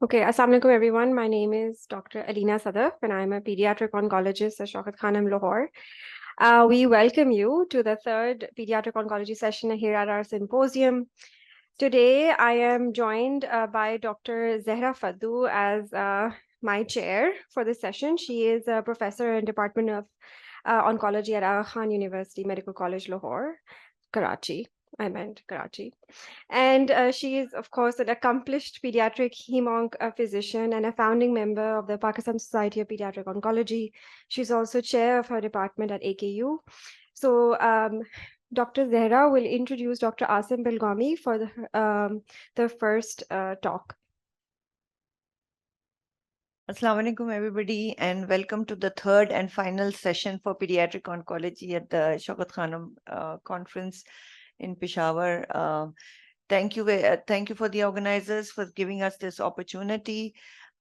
Okay, Assalamu alaikum everyone. My name is Dr. Alina Sadaf and I'm a pediatric oncologist at Shaukat Khanum, Lahore. We welcome you to the third pediatric oncology session here at our symposium. Today, I am joined by Dr. Zehra Faddu as my chair for this session. She is a professor in Department of Oncology at Aga Khan University Medical College, Lahore, Karachi. I meant Karachi. And she is, of course, an accomplished pediatric hemonc physician and a founding member of the Pakistan Society of Pediatric Oncology. She's also chair of her department at AKU. So Dr. Zehra will introduce Dr. Asim Bilgami for the first talk. Assalamu alaikum, everybody, and welcome to the third and final session for pediatric oncology at the Shaukat Khanum conference in Peshawar. Thank you for the organizers for giving us this opportunity.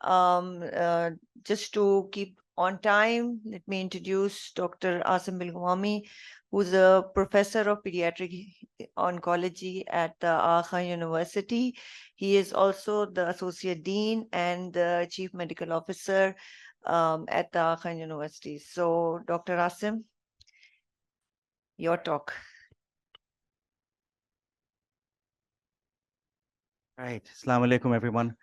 Just to keep on time, let me introduce Dr. Asim Bilgami, who's a professor of pediatric oncology at the Aga Khan University. He is also the associate dean and the chief medical officer at the Aga Khan University. So, Dr. Asim, your talk. Right. Assalamu alaikum, everyone.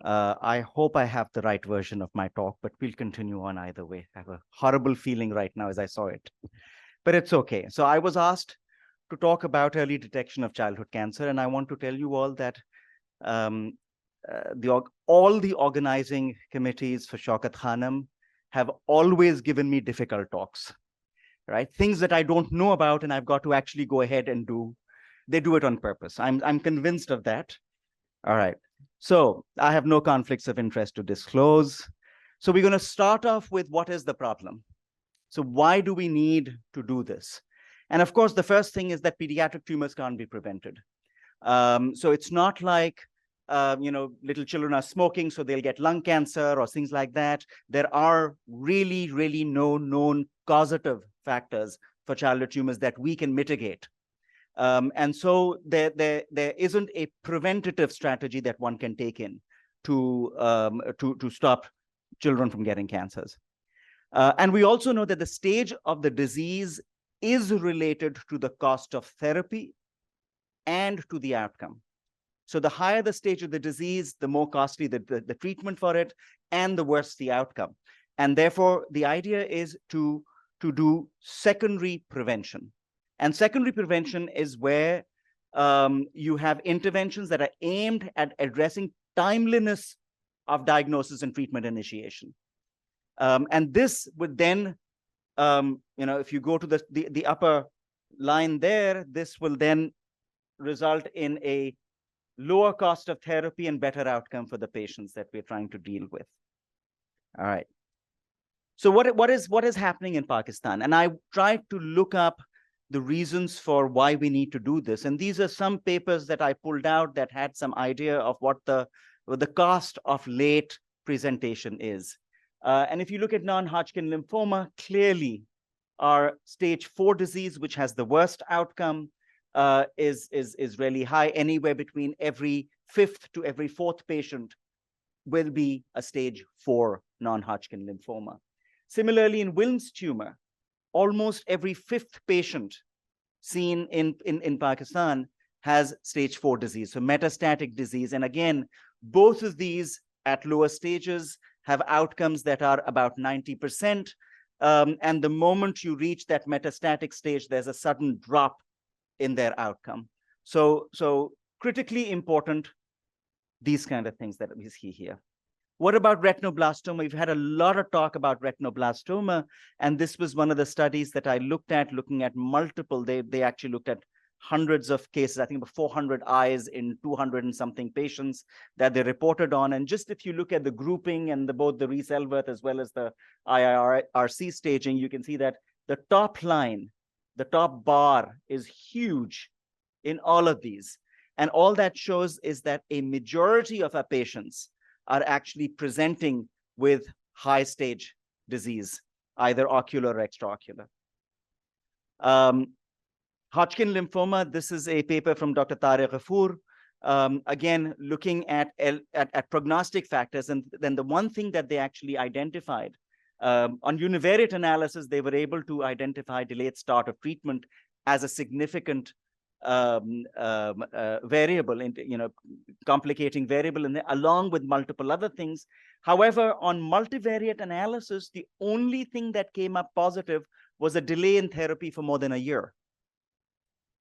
I hope I have the right version of my talk, but we'll continue on either way. I have a horrible feeling right now as I saw it, but it's okay. So I was asked to talk about early detection of childhood cancer, and I want to tell you all that all the organizing committees for Shaukat Khanum have always given me difficult talks, right? Things that I don't know about and I've got to actually go ahead and do. They do it on purpose. I'm convinced of that. All right. So I have no conflicts of interest to disclose. So we're going to start off with what is the problem? So why do we need to do this? And of course, the first thing is that pediatric tumors can't be prevented. So it's not like, little children are smoking, so they'll get lung cancer or things like that. There are really, really no known causative factors for childhood tumors that we can mitigate. And so there isn't a preventative strategy that one can take in to stop children from getting cancers. And we also know that the stage of the disease is related to the cost of therapy and to the outcome. So the higher the stage of the disease, the more costly the treatment for it, and the worse the outcome. And therefore, the idea is to do secondary prevention. And secondary prevention is where you have interventions that are aimed at addressing timeliness of diagnosis and treatment initiation. And this would then, if you go to the upper line there, this will then result in a lower cost of therapy and better outcome for the patients that we're trying to deal with. All right. So what is happening in Pakistan? And I tried to look up the reasons for why we need to do this. And these are some papers that I pulled out that had some idea of what the cost of late presentation is. And if you look at non-Hodgkin lymphoma, clearly our stage 4 disease, which has the worst outcome, is really high. Anywhere between every 5th to every 4th patient will be a stage 4 non-Hodgkin lymphoma. Similarly, in Wilms tumor, almost every 5th patient seen in Pakistan has stage 4 disease, so metastatic disease. And again, both of these at lower stages have outcomes that are about 90%. And the moment you reach that metastatic stage, there's a sudden drop in their outcome. So critically important, these kind of things that we see here. What about retinoblastoma? We've had a lot of talk about retinoblastoma, and this was one of the studies that I looked at, looking at multiple. They actually looked at hundreds of cases, I think about 400 eyes in 200 and something patients that they reported on. And just if you look at the grouping and both the Reese-Elworth as well as the IIRC staging, you can see that the top line, the top bar is huge in all of these. And all that shows is that a majority of our patients are actually presenting with high stage disease, either ocular or extraocular. Hodgkin lymphoma, this is a paper from Dr. Tariq Ghafoor. again, looking at prognostic factors. And then the one thing that they actually identified on univariate analysis, they were able to identify delayed start of treatment as a significant variable, complicating variable, along with multiple other things. However, on multivariate analysis, the only thing that came up positive was a delay in therapy for more than a year.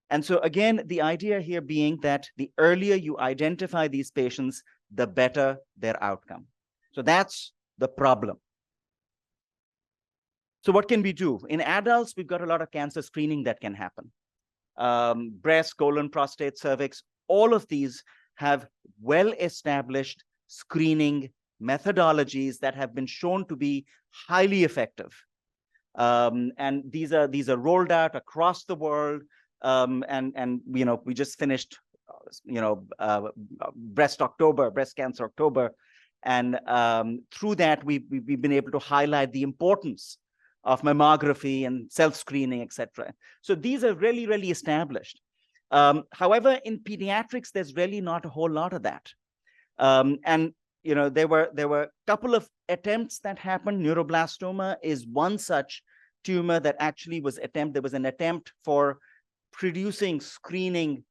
And so again, the idea here being that the earlier you identify these patients, the better their outcome. So that's the problem. So what can we do? In adults, we've got a lot of cancer screening that can happen. Breast, colon, prostate, cervix, all of these have well-established screening methodologies that have been shown to be highly effective. And these are rolled out across the world. And we just finished, Breast Cancer October. And through that, we've been able to highlight the importance of mammography and self-screening, etc. So these are really, really established. However, in pediatrics, there's really not a whole lot of that. And there were a couple of attempts that happened. Neuroblastoma is one such tumor that actually was there was an attempt for producing screening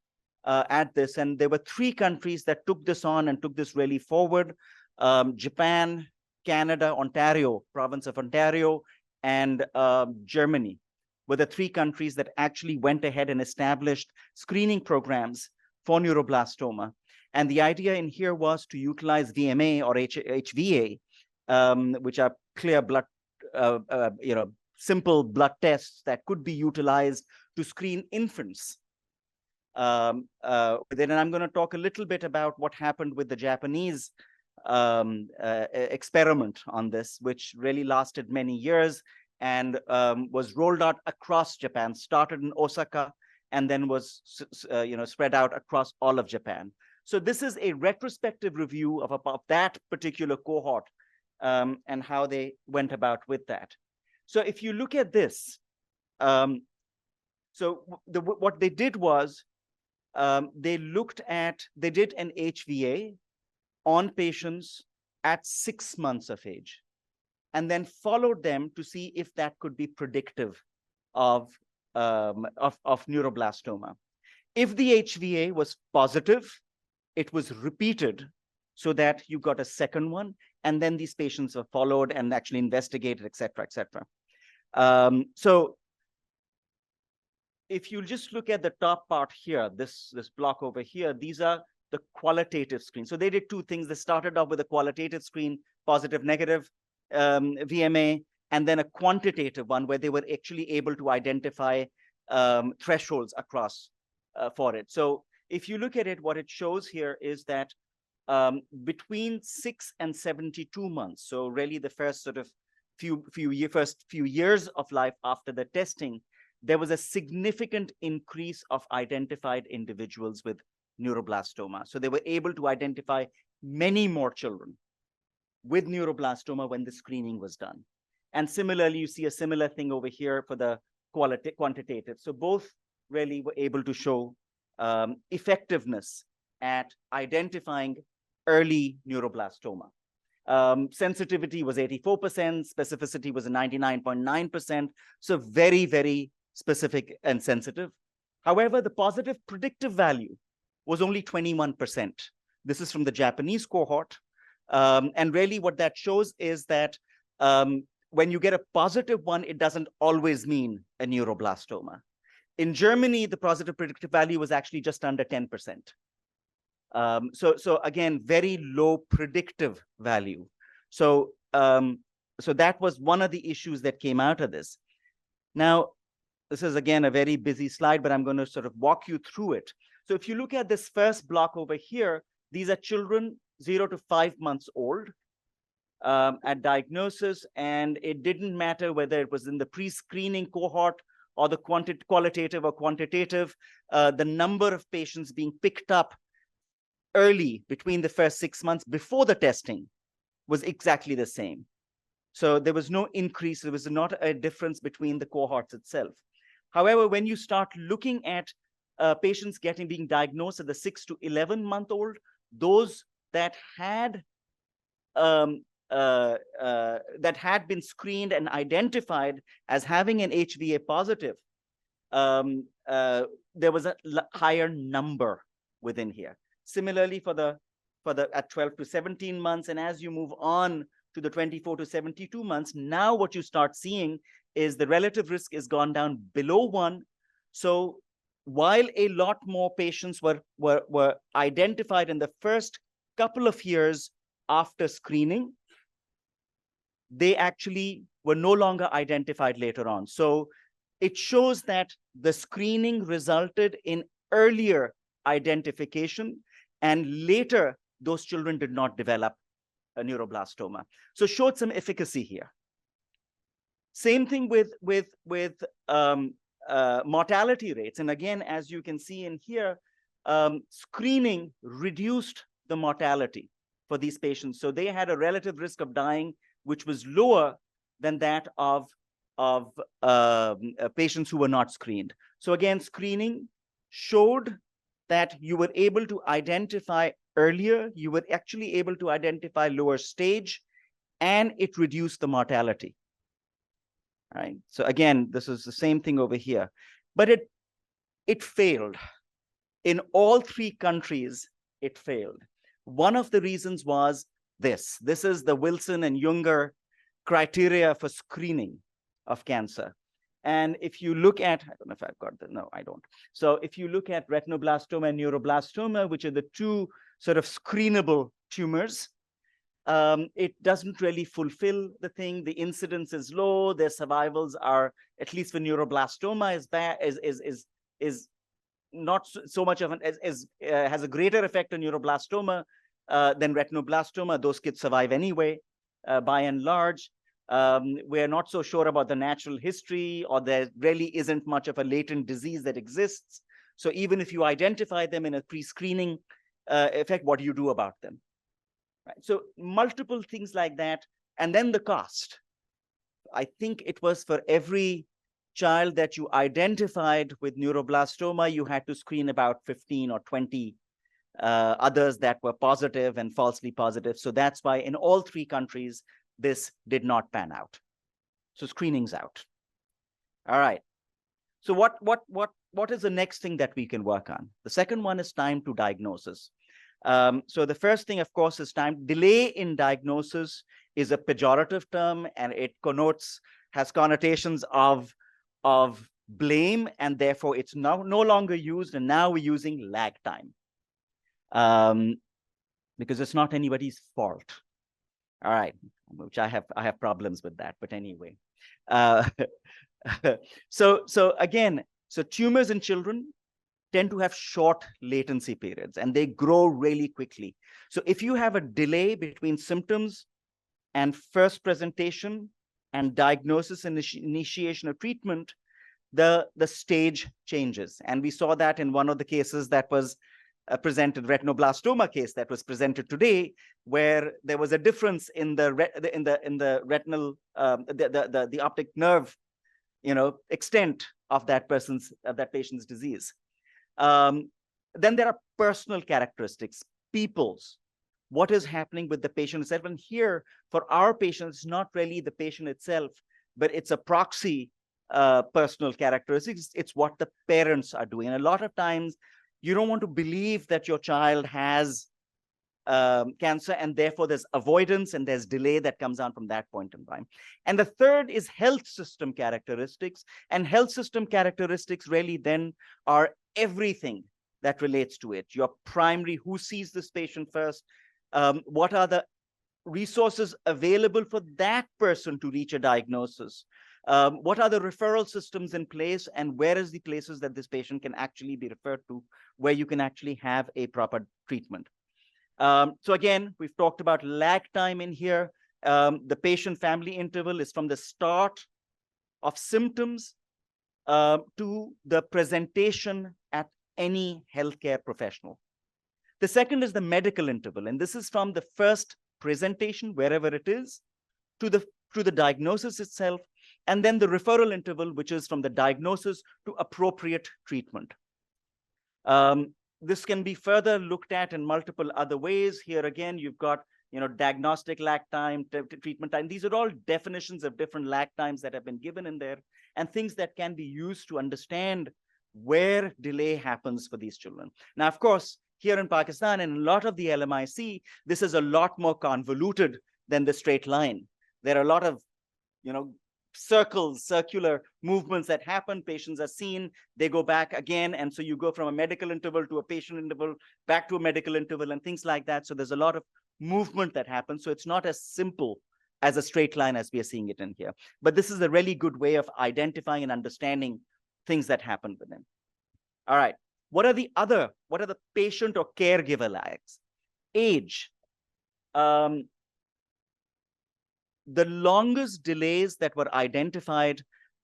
at this, and there were 3 countries that took this on and took this really forward. Japan, Canada, Ontario, province of Ontario, and Germany were the 3 countries that actually went ahead and established screening programs for neuroblastoma. And the idea in here was to utilize VMA or HVA, which are clear blood, simple blood tests that could be utilized to screen infants. Then I'm going to talk a little bit about what happened with the Japanese experiment on this, which really lasted many years and was rolled out across Japan, started in Osaka, and then was spread out across all of Japan. So this is a retrospective review of that particular cohort and how they went about with that. So if you look at this, what they did was they did an HVA on patients at 6 months of age, and then followed them to see if that could be predictive of neuroblastoma. If the HVA was positive, it was repeated so that you got a second one, and then these patients were followed and actually investigated, et cetera, et cetera. So if you just look at the top part here, this block over here, these are the qualitative screen. So they did 2 things. They started off with a qualitative screen, positive, negative, VMA, and then a quantitative one where they were actually able to identify thresholds across for it. So if you look at it, what it shows here is that between 6 and 72 months, so really the first sort of first few years of life after the testing, there was a significant increase of identified individuals with neuroblastoma. So they were able to identify many more children with neuroblastoma when the screening was done. And similarly, you see a similar thing over here for the quantitative. So both really were able to show effectiveness at identifying early neuroblastoma. Sensitivity was 84%, specificity was 99.9%, so very, very specific and sensitive. However, the positive predictive value was only 21%. This is from the Japanese cohort. And really what that shows is that when you get a positive one, it doesn't always mean a neuroblastoma. In Germany, the positive predictive value was actually just under 10%. So again, very low predictive value. So that was one of the issues that came out of this. Now, this is again a very busy slide, but I'm going to sort of walk you through it. So if you look at this first block over here, these are children 0 to 5 months old at diagnosis, and it didn't matter whether it was in the pre-screening cohort or the qualitative or quantitative, the number of patients being picked up early between the first 6 months before the testing was exactly the same. So there was no increase, there was not a difference between the cohorts itself. However, when you start looking at patients being diagnosed at the 6 to 11-month-old, those that had been screened and identified as having an HVA positive, there was a higher number within here. Similarly, for the at 12 to 17 months, and as you move on to the 24 to 72 months, now what you start seeing is the relative risk is gone down below 1. So while a lot more patients were identified in the first couple of years after screening, they actually were no longer identified later on. So it shows that the screening resulted in earlier identification, and later those children did not develop a neuroblastoma. So showed some efficacy here. Same thing with mortality rates. And again, as you can see in here, screening reduced the mortality for these patients. So they had a relative risk of dying, which was lower than that of patients who were not screened. So again, screening showed that you were able to identify earlier, you were actually able to identify lower stage, and it reduced the mortality. Right. So again, this is the same thing over here, but it failed. In all 3 countries, it failed. One of the reasons was this. This is the Wilson and Junger criteria for screening of cancer. And if you look at, I don't know if I've got the, no, I don't. So if you look at retinoblastoma and neuroblastoma, which are the 2 sort of screenable tumors, it doesn't really fulfill the thing. The incidence is low. Their survivals are, at least for neuroblastoma, is not so much of an has a greater effect on neuroblastoma than retinoblastoma. Those kids survive anyway, by and large. We're not so sure about the natural history, or there really isn't much of a latent disease that exists. So even if you identify them in a pre-screening effect, what do you do about them? Right. So multiple things like that. And then the cost. I think it was for every child that you identified with neuroblastoma, you had to screen about 15 or 20 others that were positive and falsely positive. So that's why in all 3 countries, this did not pan out. So screening's out. All right. So what is the next thing that we can work on? The second one is time to diagnosis. So the first thing, of course, is time. Delay in diagnosis is a pejorative term, and it has connotations of blame, and therefore it's now no longer used, and now we're using lag time, because it's not anybody's fault. All right, which I have problems with that, but anyway. So again, so tumors in children tend to have short latency periods, and they grow really quickly. So if you have a delay between symptoms and first presentation and diagnosis and initiation of treatment, the stage changes. And we saw that in one of the cases that was presented, retinoblastoma case that was presented today, where there was a difference in the retinal, the optic nerve, extent of that patient's disease. Then there are personal characteristics, people's. What is happening with the patient itself? And here, for our patients, it's not really the patient itself, but it's a proxy personal characteristics. It's what the parents are doing. And a lot of times, you don't want to believe that your child has cancer, and therefore there's avoidance and there's delay that comes on from that point in time. And the third is health system characteristics. And health system characteristics really then are everything that relates to it. Your primary, who sees this patient first? What are the resources available for that person to reach a diagnosis? What are the referral systems in place, and where is the places that this patient can actually be referred to, where you can actually have a proper treatment? So again, we've talked about lag time in here. The patient-family interval is from the start of symptoms to the presentation at any healthcare professional. The second is the medical interval, and this is from the first presentation, wherever it is, to the diagnosis itself, and then the referral interval, which is from the diagnosis to appropriate treatment. This can be further looked at in multiple other ways. Here again, you've got diagnostic lag time, treatment time. These are all definitions of different lag times that have been given in there, and things that can be used to understand where delay happens for these children. Now, of course, here in Pakistan and a lot of the LMIC, this is a lot more convoluted than the straight line. There are a lot of, circular movements that happen. Patients are seen, they go back again. And so you go from a medical interval to a patient interval, back to a medical interval and things like that. So there's a lot of movement that happens. So it's not as simple as a straight line as we are seeing it in here. But this is a really good way of identifying and understanding things that happen with them. All right. What are the patient or caregiver lags? Age. The longest delays that were identified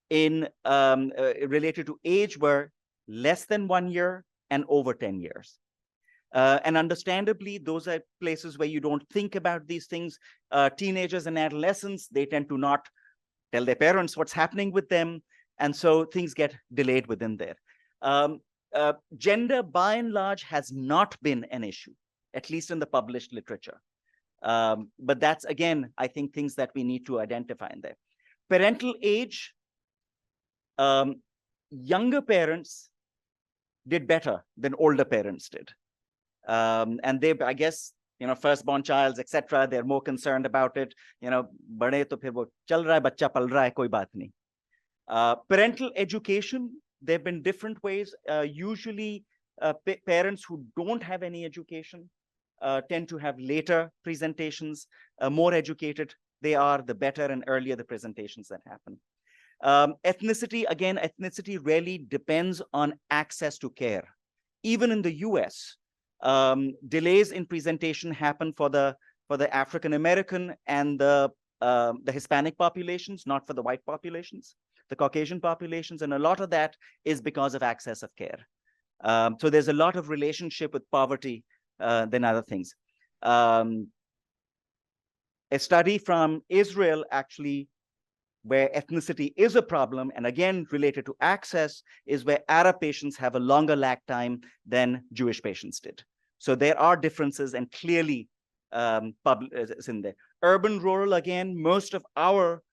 in related to age were less than 1 year and over 10 years. And understandably, those are places where you don't think about these things. Teenagers and adolescents, they tend to not tell their parents what's happening with them. And so things get delayed within there. Gender, by and large, has not been an issue, at least in the published literature. But that's, again, I think things that we need to identify in there. Parental age, younger parents did better than older parents did. And they, I guess, firstborn childs, etc., they're more concerned about it. Bade to phir wo chal raha hai, bachcha pal raha hai, koi baat nahi. Parental education, there have been different ways. Usually, parents who don't have any education tend to have later presentations. More educated they are, the better and earlier the presentations that happen. Ethnicity, again, ethnicity really depends on access to care. Even in the US, delays in presentation happen for the African American and the Hispanic populations, not for the white populations, the Caucasian populations, and a lot of that is because of access of care. So there's a lot of relationship with poverty than other things. A study from Israel, actually, where ethnicity is a problem, and again related to access, is where Arab patients have a longer lag time than Jewish patients did. So there are differences, and clearly is in there. Urban, rural, again, most of our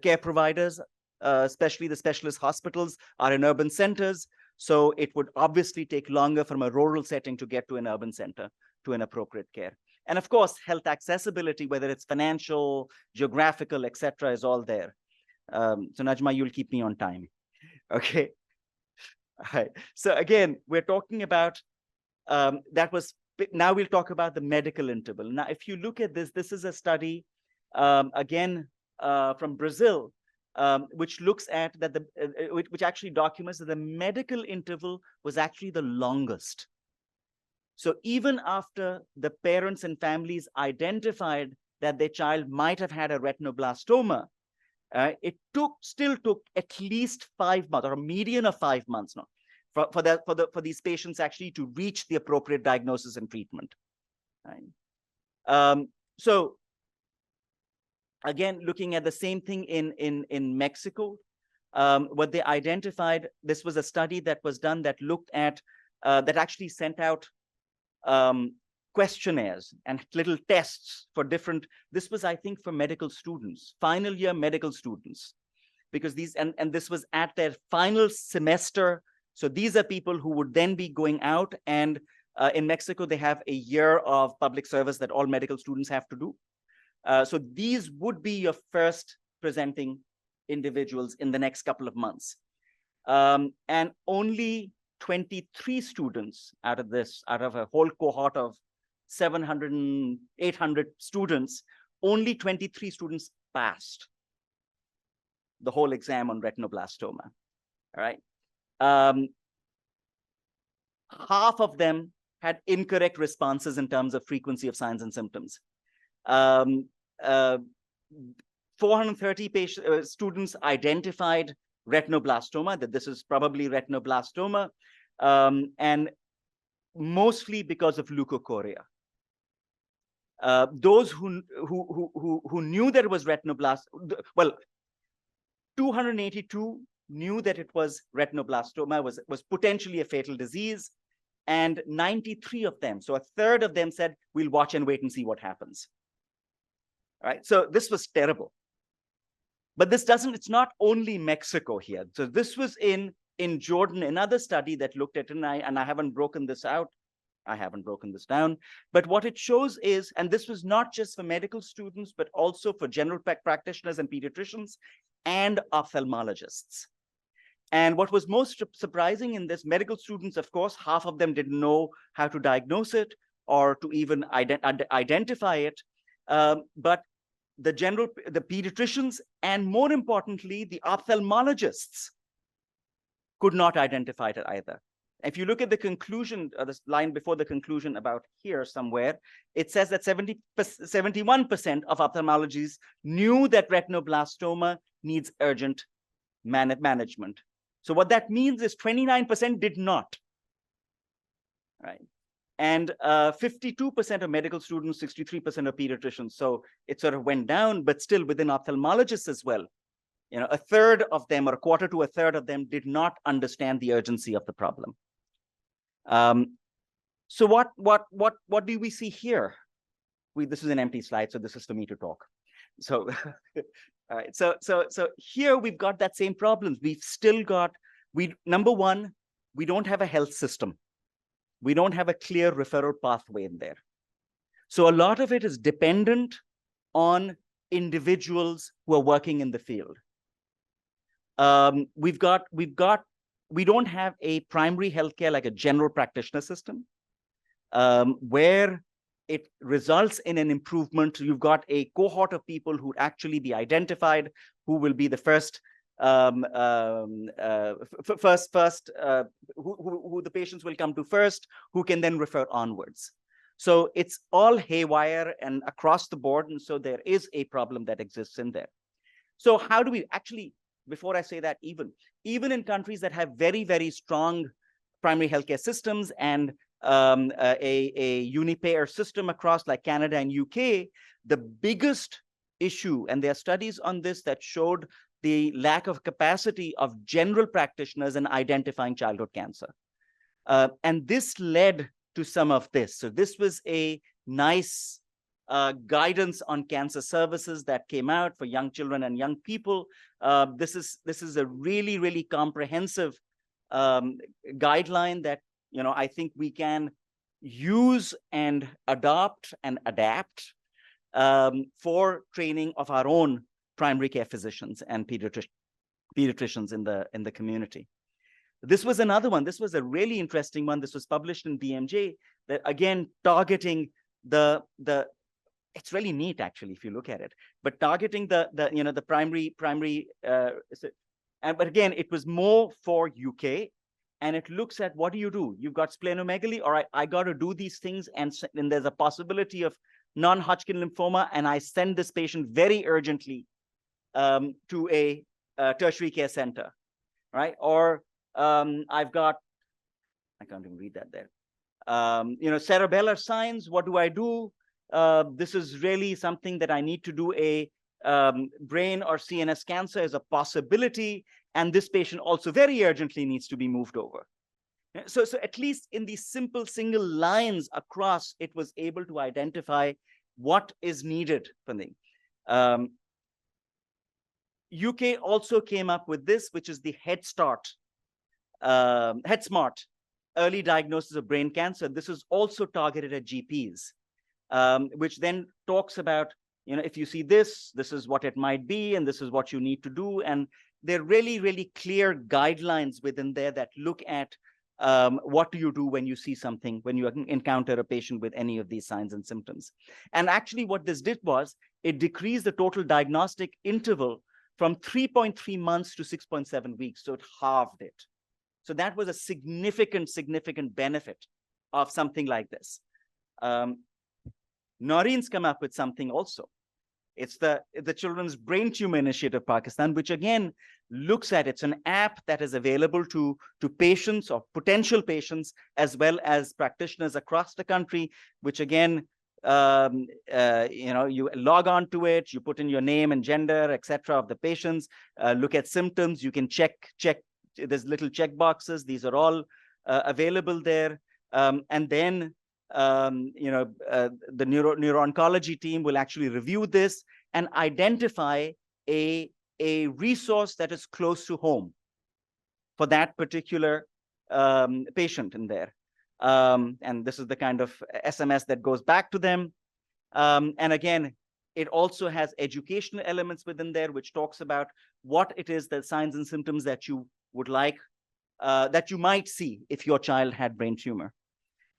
care providers, especially the specialist hospitals, are in urban centers. So it would obviously take longer from a rural setting to get to an urban center to an appropriate care. And of course, health accessibility, whether it's financial, geographical, etc., is all there. So Najma, you'll keep me on time. Okay. All right. So again, we're talking about now we'll talk about the medical interval. Now, if you look at this, this is a study, again, from Brazil, which looks at that which actually documents that the medical interval was actually the longest. So even after the parents and families identified that their child might have had a retinoblastoma, it still took at least 5 months, or a median of 5 months now, for these patients actually to reach the appropriate diagnosis and treatment. Right? So again, looking at the same thing in Mexico, what they identified, this was a study that was done that looked at, that actually sent out questionnaires and little tests for different, this was, I think, for medical students, final year medical students, because these, and this was at their final semester. So these are people who would then be going out, and in Mexico, they have a year of public service that all medical students have to do. So these would be your first presenting individuals in the next couple of months. And only 23 students out of a whole cohort of 700 and 800 students, only 23 students passed the whole exam on retinoblastoma. All right. Half of them had incorrect responses in terms of frequency of signs and symptoms. 430 students identified retinoblastoma, that this is probably retinoblastoma, and mostly because of leukocoria. Those who knew there was retinoblastoma, well, 282 knew that it was retinoblastoma, was potentially a fatal disease. And 93 of them, so a third of them said, we'll watch and wait and see what happens. All right, so this was terrible. But it's not only Mexico here. So this was in Jordan, another study that looked at, and I haven't broken this out. I haven't broken this down. But what it shows is, and this was not just for medical students, but also for general practitioners and pediatricians and ophthalmologists. And what was most surprising in this, medical students, of course, half of them didn't know how to diagnose it or to even identify it. But the pediatricians, and more importantly, the ophthalmologists could not identify it either. If you look at the conclusion, this line before the conclusion about here somewhere, it says that 71% of ophthalmologists knew that retinoblastoma needs urgent management. So what that means is 29% did not, right? And 52% of medical students, 63% of pediatricians. So it sort of went down, but still within ophthalmologists as well. You know, a third of them, or a quarter to a third of them, did not understand the urgency of the problem. So what do we see here? This is an empty slide, so this is for me to talk. So, all right. So here we've got that same problem. We've still got, number one, we don't have a health system. We don't have a clear referral pathway in there. So a lot of it is dependent on individuals who are working in the field. We don't have a primary healthcare like a general practitioner system, where it results in an improvement. You've got a cohort of people who actually be identified, who will be the first, who the patients will come to first, who can then refer onwards. So it's all haywire and across the board. And so there is a problem that exists in there. So how do we actually, before I say that, even in countries that have very, very strong primary healthcare systems and a unipayer system across like Canada and UK, the biggest issue, and there are studies on this that showed the lack of capacity of general practitioners in identifying childhood cancer. And this led to some of this. So this was a nice guidance on cancer services that came out for young children and young people. This is a really, really comprehensive guideline that, you know, I think we can use and adopt and adapt for training of our own primary care physicians and pediatricians in the community. This was another one. This was a really interesting one. This was published in BMJ, that again targeting it's really neat actually if you look at it, but targeting the primary but again it was more for UK, and it looks at what do. You've got splenomegaly. All right, I got to do these things, and there's a possibility of non-Hodgkin lymphoma, and I send this patient very urgently to a tertiary care center, right? Or I've got, I can't even read that there. Cerebellar signs. What do I do? This is really something that I need to do. A brain or CNS cancer is a possibility, and this patient also very urgently needs to be moved over. So at least in these simple single lines across, it was able to identify what is needed for the UK also came up with this, which is the Head Smart early diagnosis of brain cancer. This is also targeted at GPs, which then talks about, if you see this is what it might be, and this is what you need to do. And there are really, really clear guidelines within there that look at what do you do when you see something, when you encounter a patient with any of these signs and symptoms. And actually what this did was it decreased the total diagnostic interval from 3.3 months to 6.7 weeks. So it halved it. So that was a significant benefit of something like this. Noreen's come up with something also. It's the Children's Brain Tumor Initiative Pakistan, which again looks at, it's an app that is available to patients or potential patients, as well as practitioners across the country, which again you log on to it, you put in your name and gender, etc. of the patients, look at symptoms, you can check, there's little check boxes. These are all available there. And then, the neuro-oncology team will actually review this and identify a resource that is close to home for that particular patient in there. And this is the kind of SMS that goes back to them. And again, it also has educational elements within there, which talks about what it is, the signs and symptoms that you would like, that you might see if your child had brain tumor.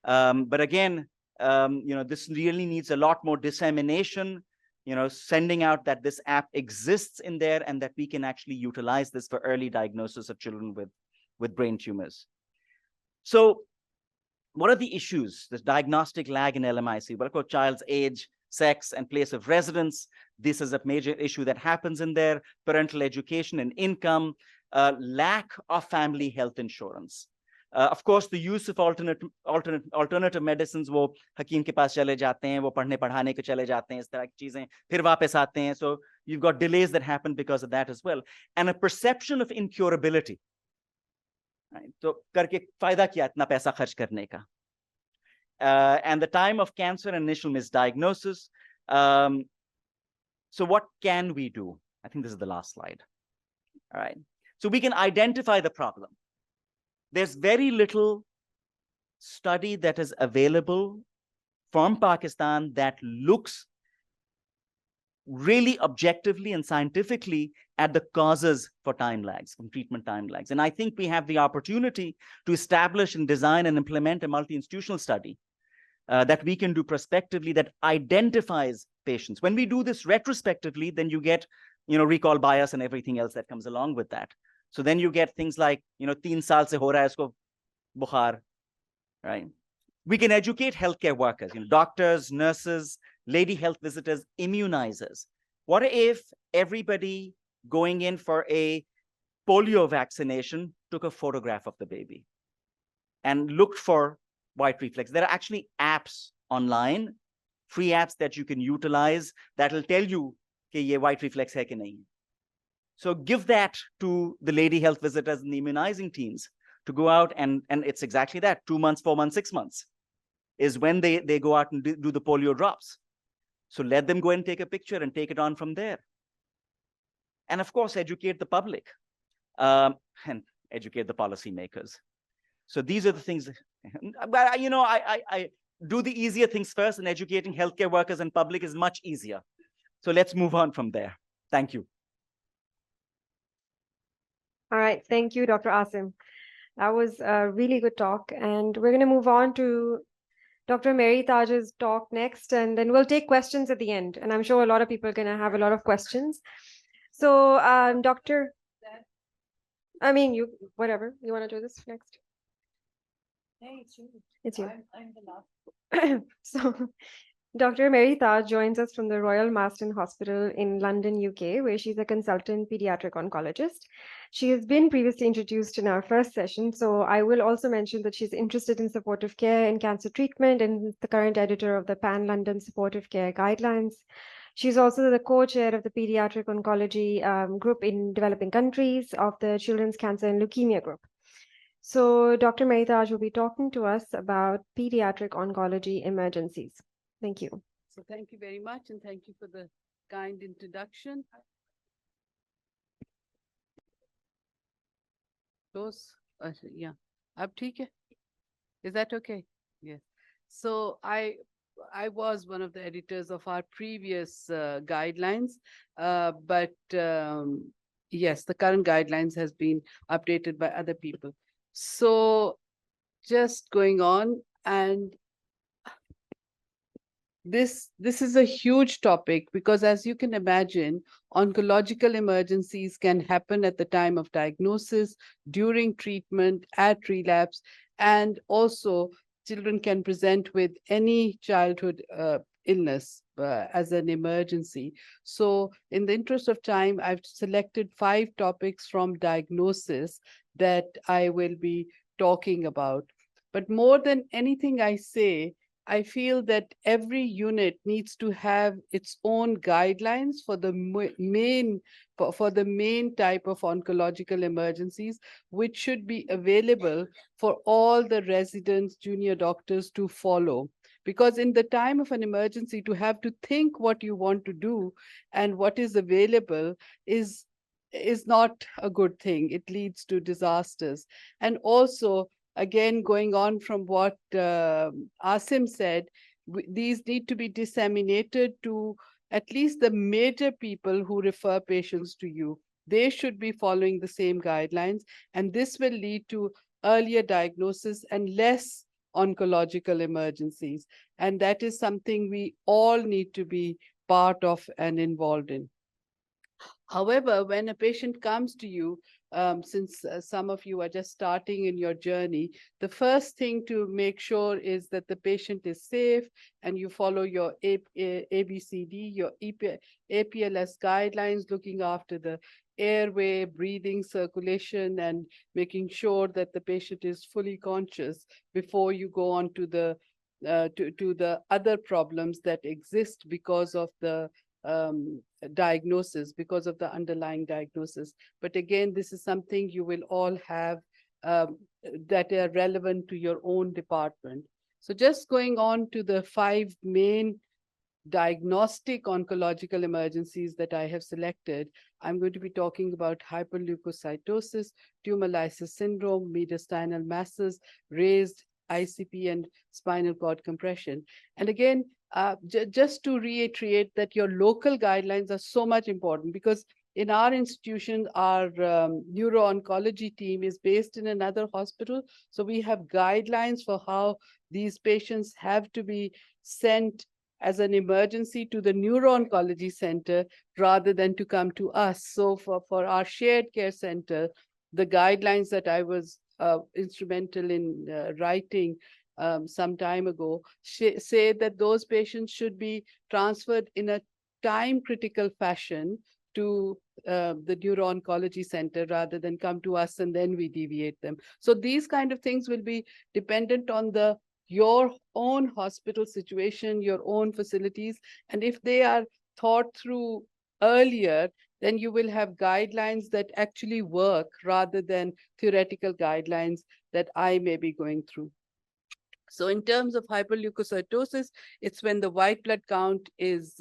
But again, this really needs a lot more dissemination, sending out that this app exists in there and that we can actually utilize this for early diagnosis of children with brain tumors. So what are the issues? This diagnostic lag in LMIC. What about child's age, sex, and place of residence? This is a major issue that happens in there. Parental education and income, lack of family health insurance. Of course, the use of alternative medicines, वो हकीम के पास चले जाते हैं, वो पढ़ने पढ़ाने के चले जाते हैं, इस तरह की चीजें, फिर वापस आते हैं. So you've got delays that happen because of that as well. And a perception of incurability. Right? So करके फायदा क्या इतना पैसा खर्च करने का? And the time of cancer and initial misdiagnosis. So what can we do? I think this is the last slide. All right. So we can identify the problem. There's very little study that is available from Pakistan that looks really objectively and scientifically at the causes for time lags, from treatment time lags. And I think we have the opportunity to establish and design and implement a multi-institutional study that we can do prospectively that identifies patients. When we do this retrospectively, then you get, recall bias and everything else that comes along with that. So then you get things like, 3 saal se ho raha hai isko bukhar, right? We can educate healthcare workers, doctors, nurses, lady health visitors, immunizers. What if everybody going in for a polio vaccination took a photograph of the baby and looked for white reflex? There are actually apps online, free apps that you can utilize that will tell you कि ये white reflex है कि नहीं. So give that to the lady health visitors and the immunizing teams to go out and it's exactly that, 2 months, 4 months, 6 months is when they go out and do the polio drops. So let them go and take a picture and take it on from there. And of course, educate the public and educate the policymakers. So these are the things, but I do the easier things first, and educating healthcare workers and public is much easier. So let's move on from there. Thank you. All right, thank you, Dr. Asim. That was a really good talk, and we're going to move on to Dr. Mary Taj's talk next, and then we'll take questions at the end. And I'm sure a lot of people are going to have a lot of questions. So, Doctor, whatever, you want to do this next? Hey, it's you. It's you. I'm the last. So, Dr. Mary Taj joins us from the Royal Marsden Hospital in London, UK, where she's a consultant pediatric oncologist. She has been previously introduced in our first session, so I will also mention that she's interested in supportive care and cancer treatment and the current editor of the Pan-London Supportive Care Guidelines. She's also the co-chair of the Paediatric Oncology group in developing countries of the Children's Cancer and Leukemia group. So Dr. Mary Taj will be talking to us about pediatric oncology emergencies. Thank you. So thank you very much, and thank you for the kind introduction. Close. Yeah. Ab theek hai? Is that okay? Yes. So I was one of the editors of our previous guidelines, but yes, the current guidelines has been updated by other people. So just going on, and this is a huge topic because, as you can imagine, oncological emergencies can happen at the time of diagnosis, during treatment, at relapse, and also children can present with any childhood illness as an emergency. So in the interest of time, I've selected 5 topics from diagnosis that I will be talking about. But more than anything I say, I feel that every unit needs to have its own guidelines for the for the main type of oncological emergencies, which should be available for all the residents, junior doctors to follow. Because in the time of an emergency, to have to think what you want to do and what is available is not a good thing. It leads to disasters. And also, again, going on from what Asim said, these need to be disseminated to at least the major people who refer patients to you. They should be following the same guidelines, and this will lead to earlier diagnosis and less oncological emergencies. And that is something we all need to be part of and involved in. However, when a patient comes to you, since some of you are just starting in your journey, the first thing to make sure is that the patient is safe and you follow your ABCD, your APLS guidelines, looking after the airway, breathing, circulation, and making sure that the patient is fully conscious before you go on to the to the other problems that exist because of the diagnosis, because of the underlying diagnosis. But again, this is something you will all have that are relevant to your own department. So just going on to the 5 main diagnostic oncological emergencies that I have selected, I'm going to be talking about hyperleukocytosis, tumor lysis syndrome, mediastinal masses, raised ICP, and spinal cord compression. And again, just to reiterate that your local guidelines are so much important, because in our institution, our neuro-oncology team is based in another hospital. So we have guidelines for how these patients have to be sent as an emergency to the neuro-oncology center rather than to come to us. So for our shared care center, the guidelines that I was instrumental in writing some time ago say that those patients should be transferred in a time-critical fashion to the neuro-oncology center rather than come to us and then we deviate them. So these kind of things will be dependent on your own hospital situation, your own facilities. And if they are thought through earlier, then you will have guidelines that actually work rather than theoretical guidelines that I may be going through. So in terms of hyperleukocytosis, it's when the white blood count is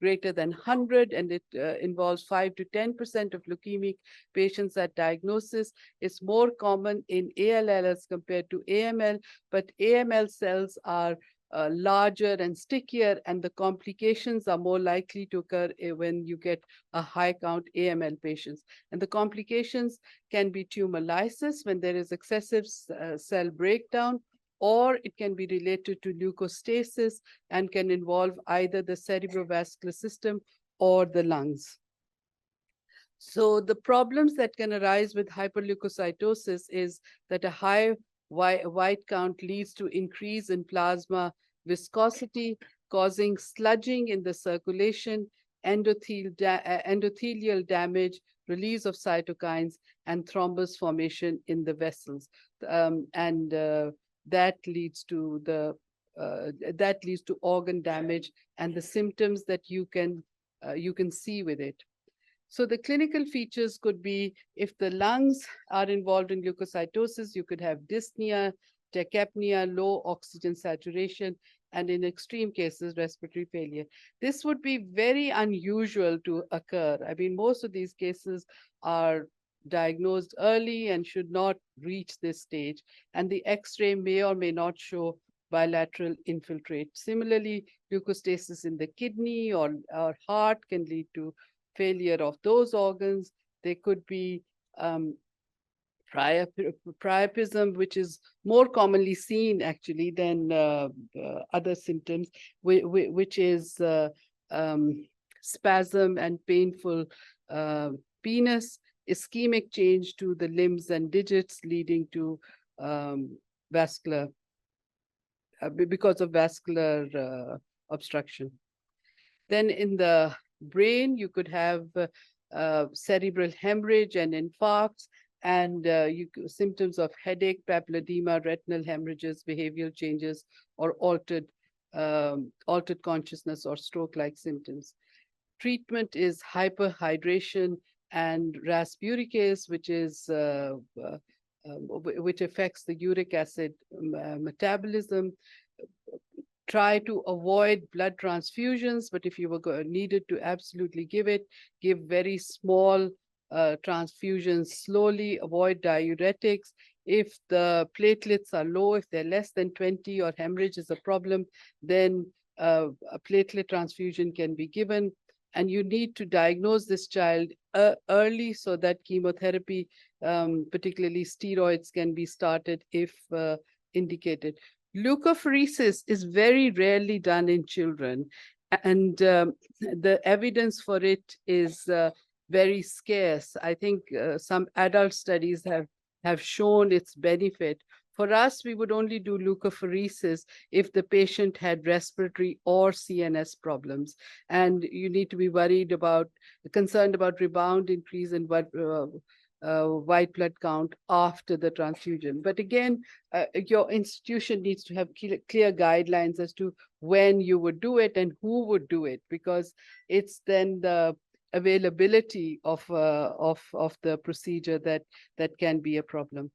greater than 100, and it involves 5 to 10% of leukemic patients at diagnosis. It's more common in ALL as compared to AML, but AML cells are larger and stickier, and the complications are more likely to occur when you get a high count AML patients. And the complications can be tumor lysis when there is excessive cell breakdown, or it can be related to leukostasis and can involve either the cerebrovascular system or the lungs. So the problems that can arise with hyperleukocytosis is that a high white count leads to increase in plasma viscosity, causing sludging in the circulation, endothelial damage, release of cytokines, and thrombus formation in the vessels. That leads to organ damage and the symptoms that you can see with it. So the clinical features could be, if the lungs are involved in leukocytosis, you could have dyspnea, tachypnea, low oxygen saturation, and in extreme cases, respiratory failure. This would be very unusual to occur. I mean, most of these cases are diagnosed early and should not reach this stage, and the X-ray may or may not show bilateral infiltrate. Similarly, leukostasis in the kidney or heart can lead to failure of those organs. There could be priapism, which is more commonly seen actually than other symptoms, which is spasm and painful penis, ischemic change to the limbs and digits, leading to vascular, because of vascular obstruction. Then in the brain, you could have cerebral hemorrhage and infarcts, and symptoms of headache, papilledema, retinal hemorrhages, behavioral changes, or altered altered consciousness or stroke-like symptoms. Treatment is hyperhydration and rasburicase, which affects the uric acid metabolism. Try to avoid blood transfusions, but if you were needed to absolutely give very small transfusions slowly, avoid diuretics. If the platelets are low, if they're less than 20 or hemorrhage is a problem, then a platelet transfusion can be given. And you need to diagnose this child early so that chemotherapy, particularly steroids, can be started if indicated. Leukapheresis is very rarely done in children, and the evidence for it is very scarce. I think some adult studies have shown its benefit. For us, we would only do leukapheresis if the patient had respiratory or CNS problems, and you need to be concerned about rebound increase in white blood count after the transfusion. But again, your institution needs to have clear guidelines as to when you would do it and who would do it, because it's then the availability of the procedure that can be a problem.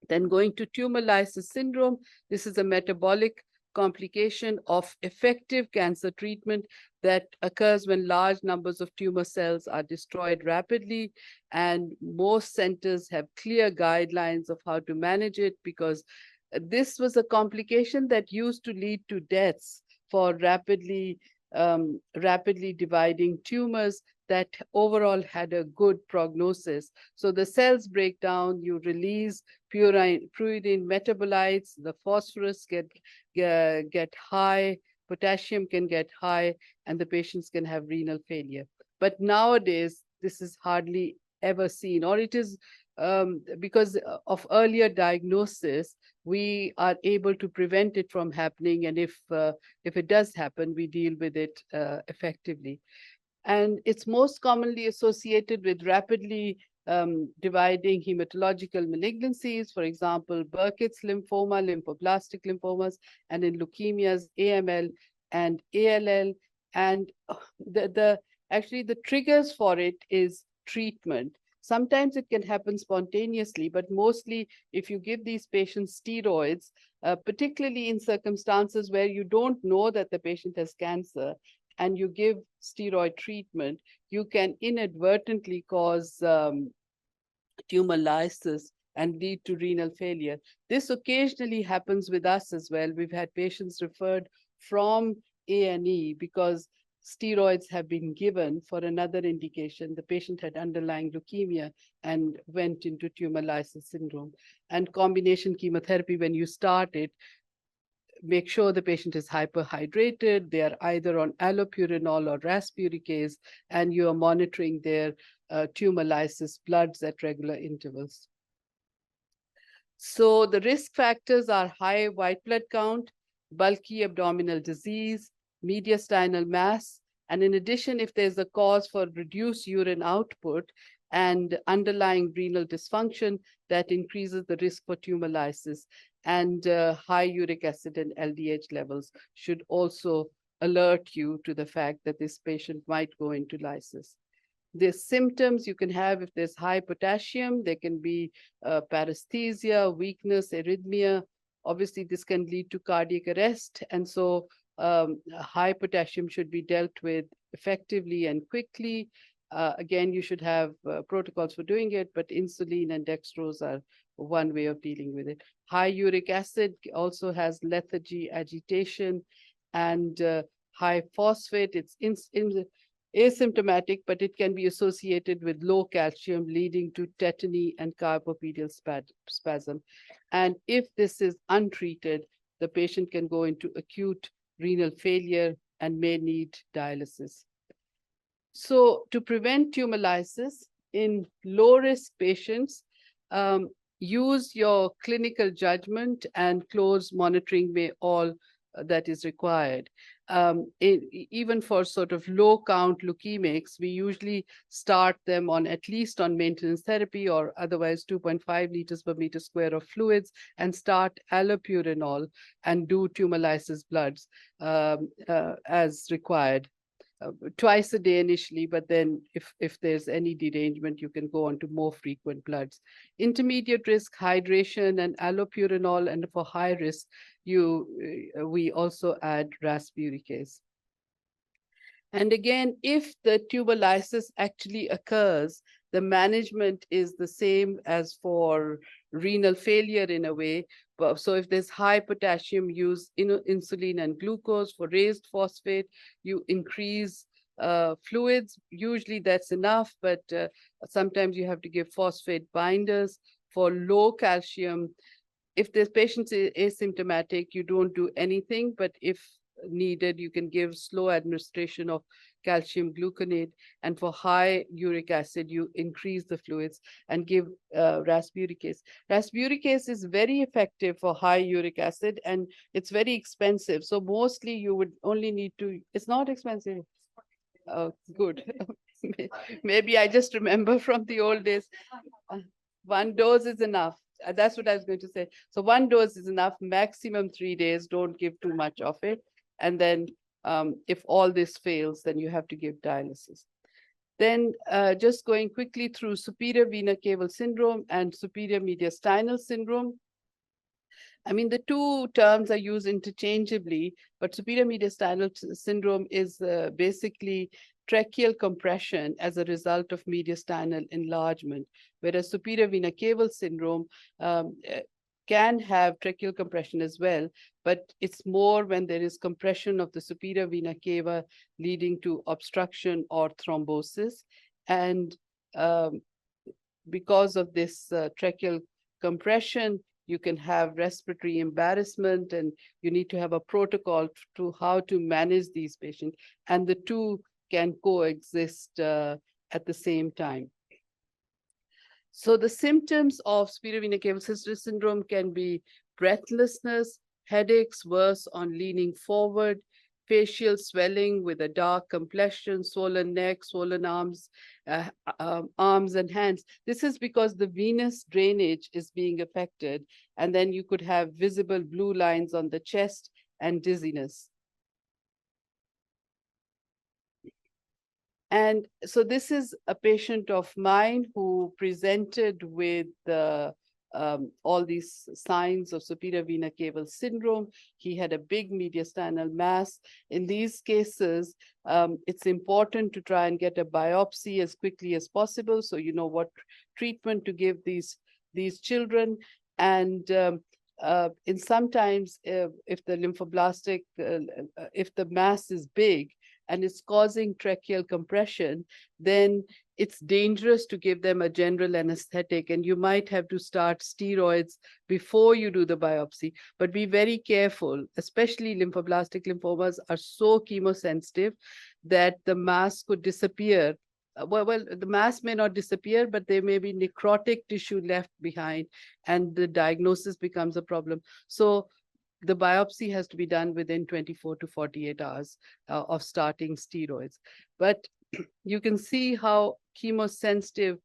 Then going to tumor lysis syndrome, this is a metabolic complication of effective cancer treatment that occurs when large numbers of tumor cells are destroyed rapidly. And most centers have clear guidelines of how to manage it, because this was a complication that used to lead to deaths for rapidly dividing tumors that overall had a good prognosis. So the cells break down, you release purine metabolites, the phosphorus get high, potassium can get high, and the patients can have renal failure. But nowadays, this is hardly ever seen, or it is because of earlier diagnosis, we are able to prevent it from happening. And if it does happen, we deal with it effectively. And it's most commonly associated with rapidly dividing hematological malignancies, for example, Burkitt's lymphoma, lymphoblastic lymphomas, and in leukemias, AML and ALL. And actually the triggers for it is treatment. Sometimes it can happen spontaneously, but mostly if you give these patients steroids, particularly in circumstances where you don't know that the patient has cancer, and you give steroid treatment, you can inadvertently cause tumor lysis and lead to renal failure. This occasionally happens with us as well. We've had patients referred from A&E because steroids have been given for another indication. The patient had underlying leukemia and went into tumor lysis syndrome. And combination chemotherapy, when you start it, make sure the patient is hyperhydrated, they are either on allopurinol or rasburicase, and you are monitoring their tumor lysis bloods at regular intervals. So the risk factors are high white blood count, bulky abdominal disease, mediastinal mass, and in addition, if there's a cause for reduced urine output and underlying renal dysfunction, that increases the risk for tumor lysis. And high uric acid and LDH levels should also alert you to the fact that this patient might go into lysis. The symptoms you can have, if there's high potassium, there can be paresthesia, weakness, arrhythmia. Obviously, this can lead to cardiac arrest. And so high potassium should be dealt with effectively and quickly. Again, you should have protocols for doing it, but insulin and dextrose are one way of dealing with it. High uric acid also has lethargy, agitation, and high phosphate. It's asymptomatic, but it can be associated with low calcium, leading to tetany and carpopedial spasm. And if this is untreated, the patient can go into acute renal failure and may need dialysis. So to prevent tumor lysis in low-risk patients, use your clinical judgment, and close monitoring may all that is required. even for sort of low count leukemics, we usually start them on at least on maintenance therapy or otherwise 2.5 liters per meter square of fluids and start allopurinol and do tumor lysis bloods as required. Twice a day initially, but then if there's any derangement, you can go on to more frequent bloods. Intermediate risk, hydration and allopurinol, and for high risk, we also add rasburicase. And again, if the tumor lysis actually occurs, the management is the same as for renal failure in a way. So if there's high potassium, use insulin and glucose. For raised phosphate, you increase fluids. Usually that's enough, but sometimes you have to give phosphate binders. For low calcium, if this patient is asymptomatic, you don't do anything, but if needed, you can give slow administration of calcium gluconate. And for high uric acid, you increase the fluids and give rasburicase. Rasburicase is very effective for high uric acid, and it's very expensive. So mostly you would only need to, it's not expensive. Oh, good. Maybe I just remember from the old days. One dose is enough. That's what I was going to say. So one dose is enough, maximum 3 days. Don't give too much of it. And then if all this fails, then you have to give dialysis. Then just going quickly through superior vena cava syndrome and superior mediastinal syndrome. I mean, the two terms are used interchangeably, but superior mediastinal syndrome is basically tracheal compression as a result of mediastinal enlargement, whereas superior vena cava syndrome can have tracheal compression as well, but it's more when there is compression of the superior vena cava leading to obstruction or thrombosis. And because of this tracheal compression, you can have respiratory embarrassment, and you need to have a protocol to how to manage these patients. And the two can coexist at the same time. So the symptoms of superior vena cava syndrome can be breathlessness, headaches worse on leaning forward, facial swelling with a dark complexion, swollen neck, swollen arms, arms and hands. This is because the venous drainage is being affected, and then you could have visible blue lines on the chest and dizziness. And so this is a patient of mine who presented with all these signs of superior vena cava syndrome. He had a big mediastinal mass. In these cases, it's important to try and get a biopsy as quickly as possible, so you know what treatment to give these children. And in sometimes, if the lymphoblastic, if the mass is big and it's causing tracheal compression, then it's dangerous to give them a general anesthetic, and you might have to start steroids before you do the biopsy. But be very careful, especially lymphoblastic lymphomas are so chemosensitive that the mass could disappear. Well, the mass may not disappear, but there may be necrotic tissue left behind, and the diagnosis becomes a problem. So the biopsy has to be done within 24 to 48 hours of starting steroids. But you can see how chemosensitive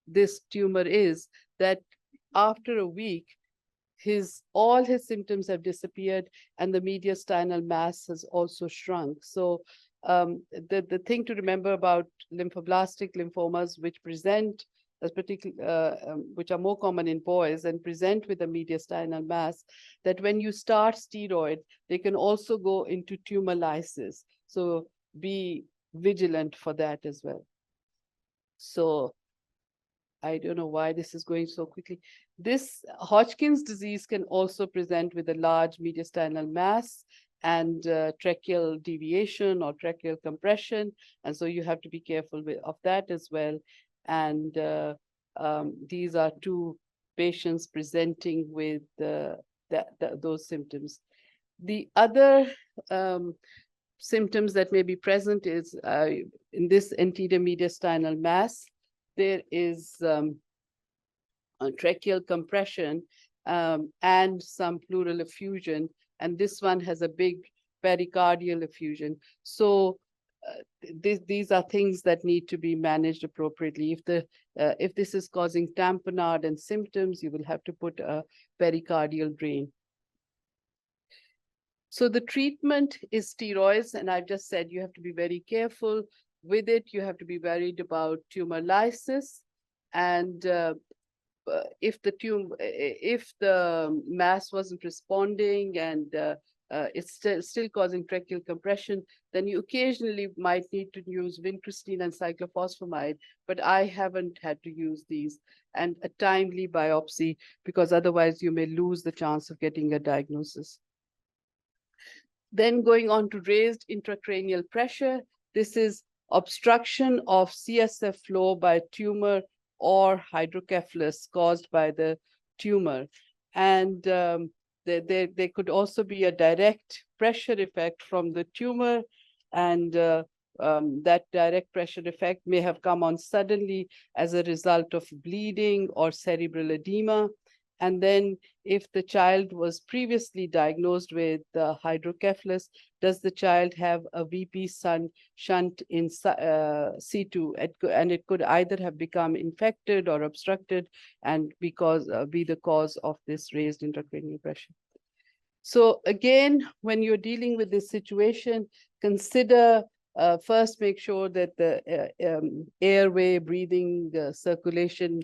this tumor is, that after a week, all his symptoms have disappeared, and the mediastinal mass has also shrunk. So the thing to remember about lymphoblastic lymphomas, which present as which are more common in boys and present with a mediastinal mass, that when you start steroid, they can also go into tumor lysis. So be vigilant for that as well. So I don't know why this is going so quickly. This Hodgkin's disease can also present with a large mediastinal mass and tracheal deviation or tracheal compression. And so you have to be careful of that as well. And these are two patients presenting with those symptoms. The other symptoms that may be present is in this anterior mediastinal mass, there is tracheal compression and some pleural effusion. And this one has a big pericardial effusion. So these are things that need to be managed appropriately. If this is causing tamponade and symptoms, you will have to put a pericardial drain. So the treatment is steroids, and I've just said you have to be very careful with it. You have to be worried about tumor lysis, and if the mass wasn't responding and it's still causing tracheal compression, then you occasionally might need to use vincristine and cyclophosphamide, but I haven't had to use these, and a timely biopsy, because otherwise you may lose the chance of getting a diagnosis. Then going on to raised intracranial pressure, this is obstruction of CSF flow by tumor or hydrocephalus caused by the tumor. And there could also be a direct pressure effect from the tumor, and that direct pressure effect may have come on suddenly as a result of bleeding or cerebral edema. And then if the child was previously diagnosed with hydrocephalus, does the child have a VP shunt in C2? And it could either have become infected or obstructed and be the cause of this raised intracranial pressure. So again, when you're dealing with this situation, consider first make sure that the airway, breathing, circulation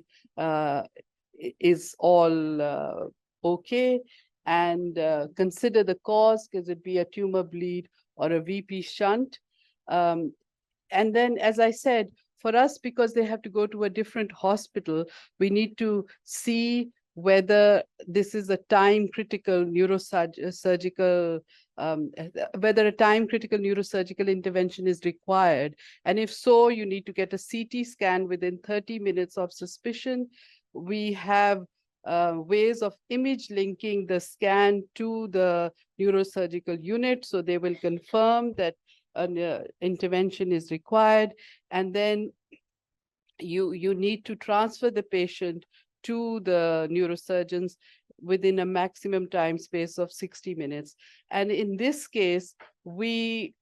is all okay, and consider the cause. Could it be a tumor bleed or a VP shunt? And then, as I said, for us, because they have to go to a different hospital, we need to see whether this is a time-critical neurosurgical, whether a time-critical neurosurgical intervention is required. And if so, you need to get a CT scan within 30 minutes of suspicion. We have ways of image linking the scan to the neurosurgical unit, so they will confirm that an intervention is required. And then you need to transfer the patient to the neurosurgeons within a maximum time space of 60 minutes. And in this case, we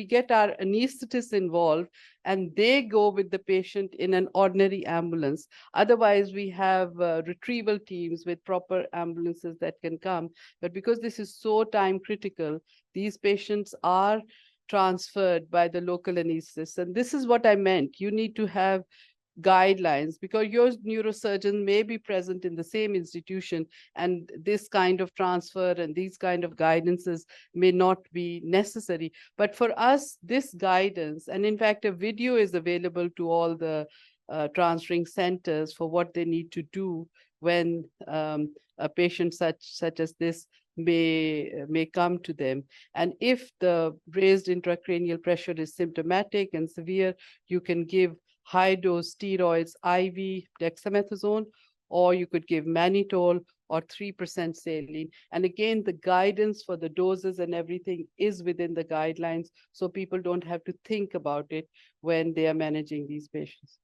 get our anesthetists involved, and they go with the patient in an ordinary ambulance. Otherwise, we have retrieval teams with proper ambulances that can come. But because this is so time critical, these patients are transferred by the local anesthetist. And this is what I meant. You need to have guidelines, because your neurosurgeon may be present in the same institution, and this kind of transfer and these kind of guidances may not be necessary. But for us, this guidance, and in fact, a video is available to all the transferring centers for what they need to do when a patient such as this may come to them. And if the raised intracranial pressure is symptomatic and severe, you can give high-dose steroids, IV dexamethasone, or you could give mannitol or 3% saline. And again, the guidance for the doses and everything is within the guidelines, so people don't have to think about it when they are managing these patients.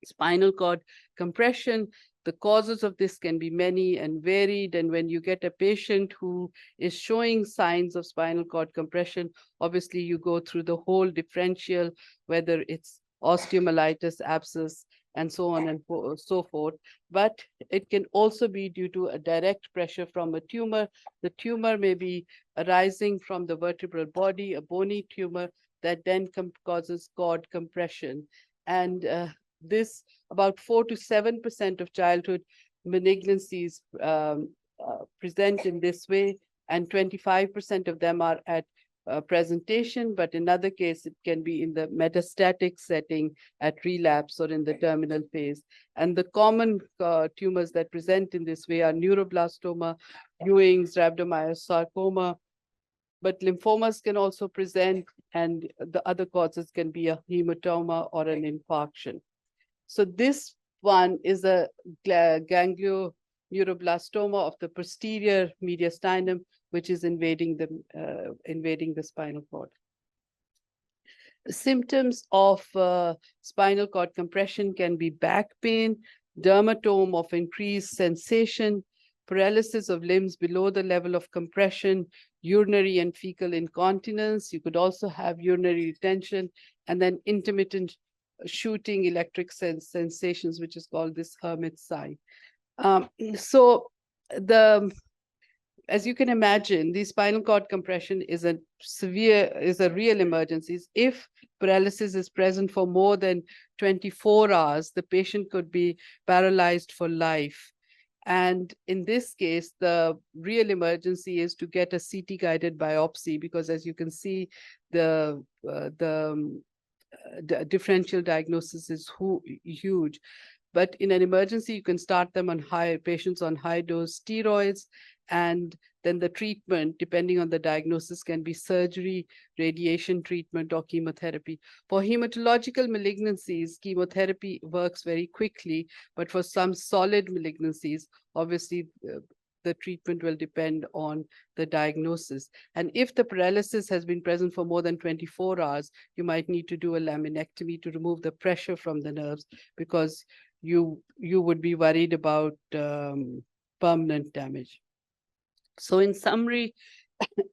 Spinal cord compression, the causes of this can be many and varied. And when you get a patient who is showing signs of spinal cord compression, obviously you go through the whole differential, whether it's osteomyelitis, abscess, and so on and so forth. But it can also be due to a direct pressure from a tumor. The tumor may be arising from the vertebral body, a bony tumor that then causes cord compression. And this, about 4 to 7% of childhood malignancies present in this way, and 25% of them are at presentation, but in other cases, it can be in the metastatic setting at relapse or in the terminal phase. And the common tumors that present in this way are neuroblastoma, Ewing's, rhabdomyosarcoma, but lymphomas can also present, and the other causes can be a hematoma or an infarction. So this one is a ganglioneuroblastoma of the posterior mediastinum, which is invading the spinal cord. Symptoms of spinal cord compression can be back pain, dermatome of increased sensation, paralysis of limbs below the level of compression urinary and fecal incontinence. You could also have urinary retention, and then intermittent shooting electric sensations, which is called this hermit sign. So the as you can imagine, the spinal cord compression is a real emergency. If paralysis is present for more than 24 hours, the patient could be paralyzed for life. And in this case, the real emergency is to get a CT-guided biopsy, because as you can see, the differential diagnosis is huge. But in an emergency, you can start them on patients on high dose steroids, and then the treatment, depending on the diagnosis, can be surgery, radiation treatment, or chemotherapy. For hematological malignancies, chemotherapy works very quickly, but for some solid malignancies, obviously, the treatment will depend on the diagnosis. And if the paralysis has been present for more than 24 hours, you might need to do a laminectomy to remove the pressure from the nerves, because you would be worried about permanent damage. So in summary,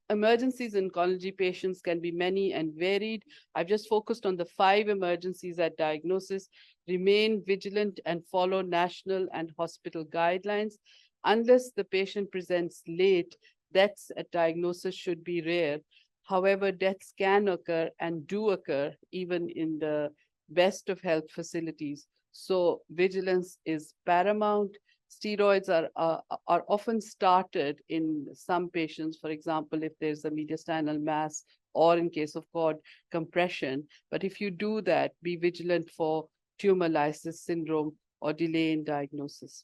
emergencies in oncology patients can be many and varied. I've just focused on the 5 emergencies at diagnosis. Remain vigilant and follow national and hospital guidelines. Unless the patient presents late, deaths at diagnosis should be rare. However, deaths can occur and do occur even in the best of health facilities. So vigilance is paramount. Steroids are often started in some patients, for example, if there's a mediastinal mass or in case of cord compression. But if you do that, be vigilant for tumor lysis syndrome or delay in diagnosis.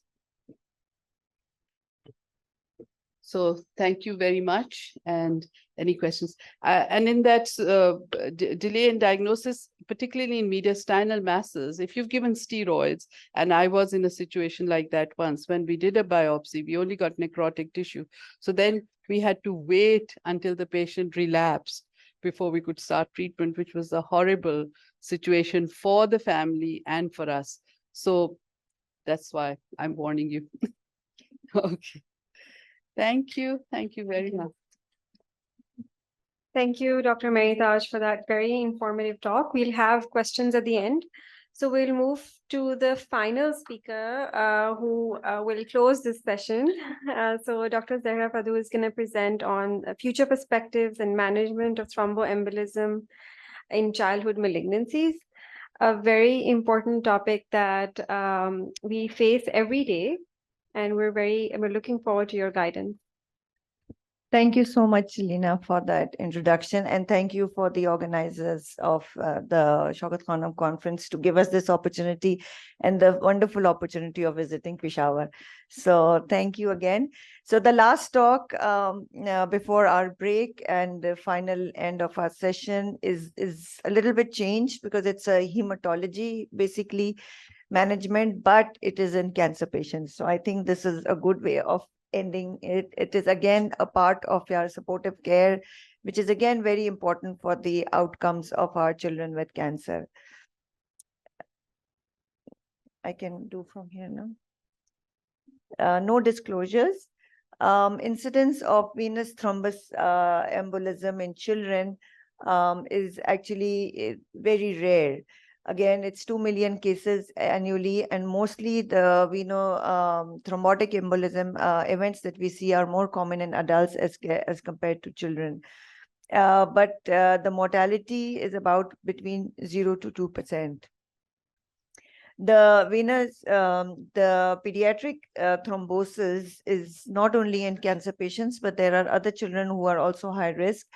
So thank you very much. And any questions? And in that delay in diagnosis, particularly in mediastinal masses, if you've given steroids, and I was in a situation like that once, when we did a biopsy, we only got necrotic tissue. So then we had to wait until the patient relapsed before we could start treatment, which was a horrible situation for the family and for us. So that's why I'm warning you. Okay. Thank you. Thank you very much. Thank you, Dr. Meritaj, for that very informative talk. We'll have questions at the end. So we'll move to the final speaker who will close this session. So Dr. Zehra Fadoo is going to present on future perspectives and management of thromboembolism in childhood malignancies, a very important topic that we face every day. And we're looking forward to your guidance. Thank you so much, Lina, for that introduction. And thank you for the organizers of the Shaukat Khanum conference to give us this opportunity and the wonderful opportunity of visiting Peshawar. So thank you again. So the last talk before our break and the final end of our session is a little bit changed, because it's a hematology, basically, management, but it is in cancer patients. So I think this is a good way of ending it. It is again a part of your supportive care, which is again very important for the outcomes of our children with cancer. I can do from here now. No disclosures. Incidence of venous thrombus embolism in children is actually very rare. Again, it's 2 million cases annually, and mostly the thrombotic embolism events that we see are more common in adults as compared to children. But the mortality is about between 0 to 2%. The venous, the pediatric thrombosis is not only in cancer patients, but there are other children who are also high risk.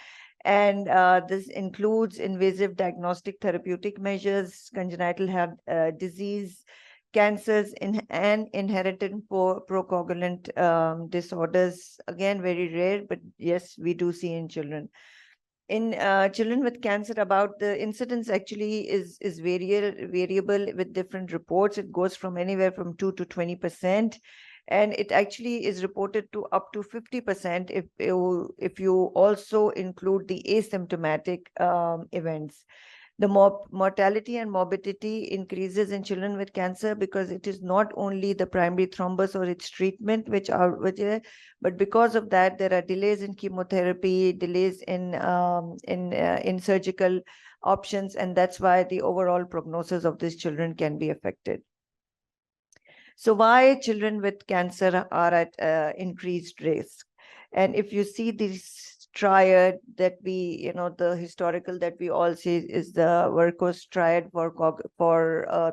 And this includes invasive diagnostic therapeutic measures, congenital heart disease, cancers, and inherited procoagulant disorders. Again, very rare, but yes, we do see in children. In children with cancer, about the incidence actually is variable with different reports. It goes from anywhere from 2 to 20%. And it actually is reported to up to 50% if you also include the asymptomatic events. The mortality and morbidity increases in children with cancer because it is not only the primary thrombus or its treatment but because of that there are delays in chemotherapy, delays in surgical options, and that's why the overall prognosis of these children can be affected. So why children with cancer are at increased risk? And if you see this triad that we, the historical that we all see is the Werkos triad for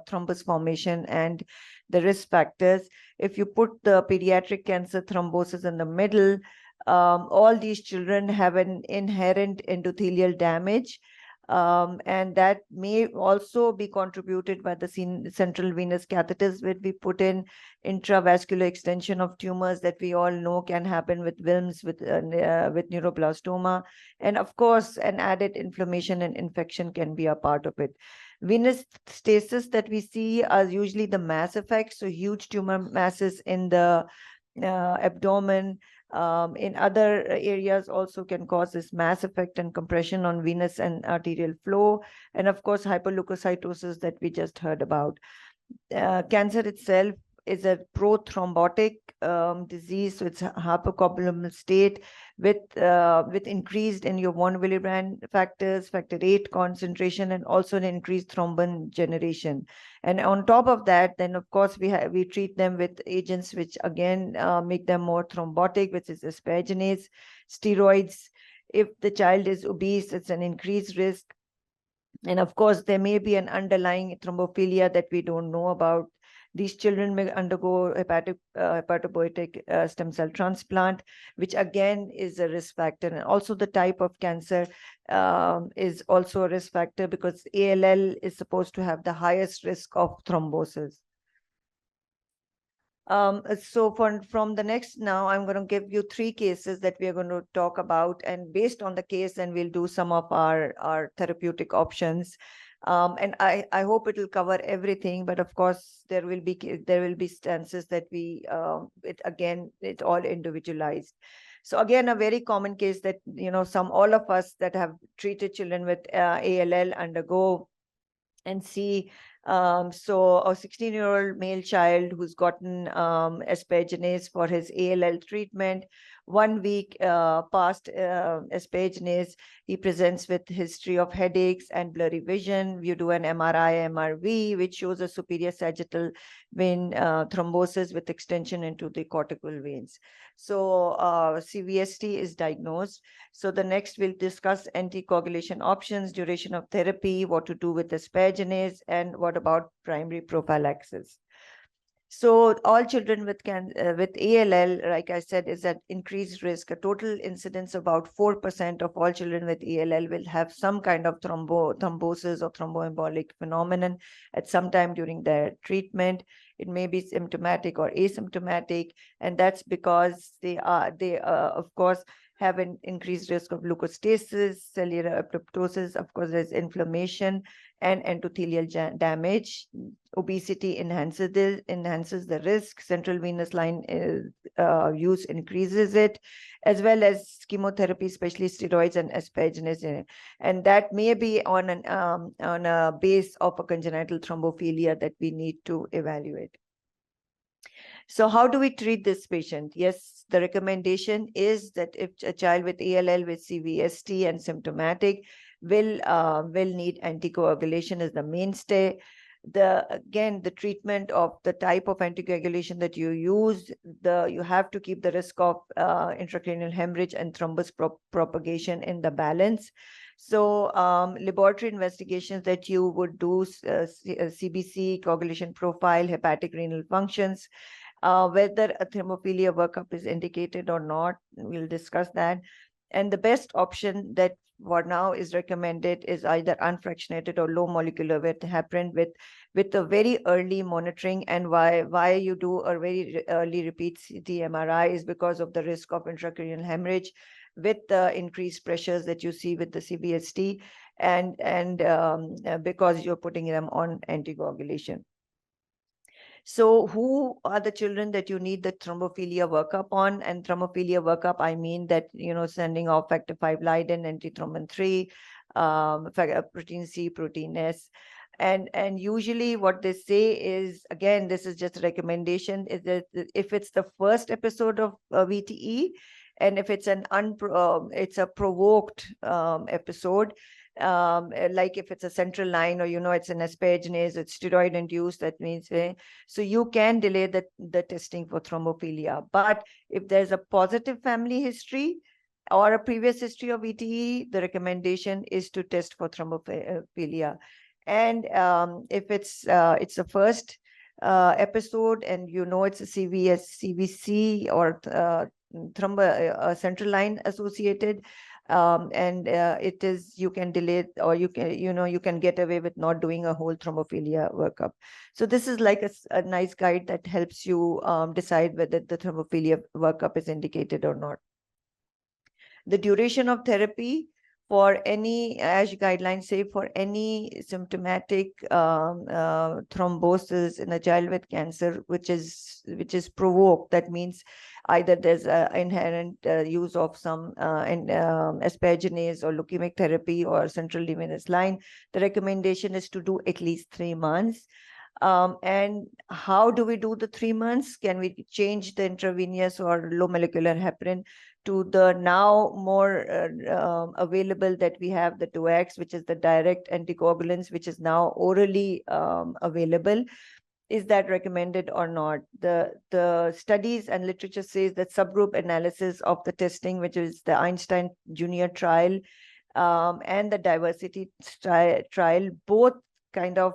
thrombus formation and the risk factors. If you put the pediatric cancer thrombosis in the middle, all these children have an inherent endothelial damage. And that may also be contributed by the central venous catheters, which we put in intravascular extension of tumors that we all know can happen with Wilms, with neuroblastoma. And of course, an added inflammation and infection can be a part of it. Venous stasis that we see are usually the mass effects, so huge tumor masses in the abdomen, in other areas also can cause this mass effect and compression on venous and arterial flow. And of course, hyperleukocytosis that we just heard about. Cancer itself is a prothrombotic disease, so it's a hypocoagulable state with increased in your von Willebrand factors, factor 8 concentration, and also an increased thrombin generation. And on top of that, then of course we treat them with agents which again make them more thrombotic, which is asparaginase, steroids. If the child is obese, it's an increased risk. And of course, there may be an underlying thrombophilia that we don't know about. These children may undergo hepatopoietic stem cell transplant, which again is a risk factor. And also the type of cancer is also a risk factor because ALL is supposed to have the highest risk of thrombosis. So from the next now, I'm going to give you 3 cases that we are going to talk about. And based on the case, then we'll do some of our therapeutic options. And I hope it will cover everything, but of course there will be stances that it all individualized. So again, a very common case that all of us that have treated children with ALL undergo and see. So a 16-year-old male child who's gotten asparaginase for his ALL treatment. 1 week past asparaginase, he presents with history of headaches and blurry vision. You do an MRI, MRV, which shows a superior sagittal vein thrombosis with extension into the cortical veins. So CVST is diagnosed. So the next we'll discuss anticoagulation options, duration of therapy, what to do with asparaginase, and what about primary prophylaxis. So all children with ALL, like I said, is at increased risk. A total incidence about 4% of all children with ALL will have some kind of thrombosis or thromboembolic phenomenon at some time during their treatment. It may be symptomatic or asymptomatic, and that's because they of course have an increased risk of leukostasis, cellular apoptosis. Of course, there's inflammation and endothelial damage. Obesity enhances the risk. Central venous line use increases it, as well as chemotherapy, especially steroids and asparaginase. And that may be on a base of a congenital thrombophilia that we need to evaluate. So how do we treat this patient? Yes, the recommendation is that if a child with ALL with CVST and symptomatic will need anticoagulation as the mainstay. Again, the treatment of the type of anticoagulation that you use, you have to keep the risk of intracranial hemorrhage and thrombus propagation in the balance. So laboratory investigations that you would do, CBC, coagulation profile, hepatic renal functions, whether a thermophilia workup is indicated or not, we'll discuss that. And the best option that for now is recommended is either unfractionated or low molecular weight heparin with a very early monitoring. And why you do a very early repeat CT MRI is because of the risk of intracranial hemorrhage with the increased pressures that you see with the CVST, and because you're putting them on anticoagulation. So who are the children that you need the thrombophilia workup on? And thrombophilia workup, I mean that, sending off factor 5 Leiden, antithrombin 3, protein C, protein S. And usually what they say is, again, this is just a recommendation, is that if it's the first episode of VTE, and if it's it's a provoked episode, like if it's a central line, or it's an asparaginase, it's steroid induced, that means so you can delay the testing for thrombophilia. But if there's a positive family history or a previous history of VTE, the recommendation is to test for thrombophilia. And if it's the first episode, and it's a CVC or central line associated, and it is, you can delay it, or you can get away with not doing a whole thrombophilia workup. So this is like a nice guide that helps you decide whether the thrombophilia workup is indicated or not. The duration of therapy for any, ASH guidelines say, for any symptomatic thrombosis in a child with cancer, which is provoked. That means either there's an inherent use of some asparaginase or leukemic therapy or central venous line. The recommendation is to do at least 3 months. And how do we do the 3 months? Can we change the intravenous or low molecular heparin to the now more available that we have, the 2X, which is the direct anticoagulants, which is now orally available? Is that recommended or not? The studies and literature says that subgroup analysis of the testing, which is the Einstein Junior trial and the diversity trial, both kind of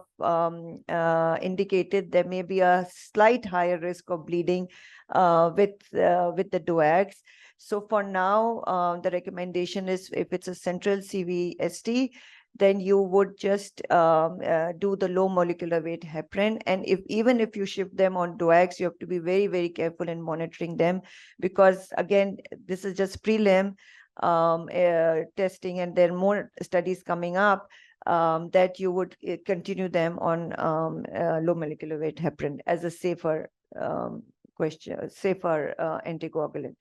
indicated there may be a slight higher risk of bleeding with the DOACs. So for now, the recommendation is, if it's a central CVST, then you would just do the low molecular weight heparin. And even if you shift them on DOACs, you have to be very, very careful in monitoring them, because again, this is just prelim testing, and there are more studies coming up that you would continue them on low molecular weight heparin as a safer anticoagulant.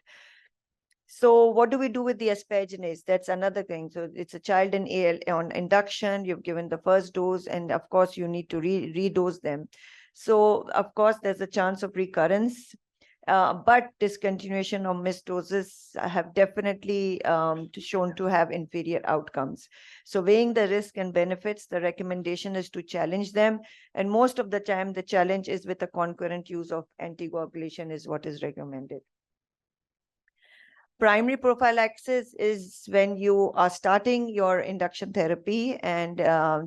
So what do we do with the asparaginase? That's another thing. So it's a child in on induction, you've given the first dose, and of course you need to redose them. So of course there's a chance of recurrence, but discontinuation of missed doses have definitely shown to have inferior outcomes. So weighing the risk and benefits, the recommendation is to challenge them. And most of the time, the challenge is with a concurrent use of anticoagulation is what is recommended. Primary prophylaxis is when you are starting your induction therapy, and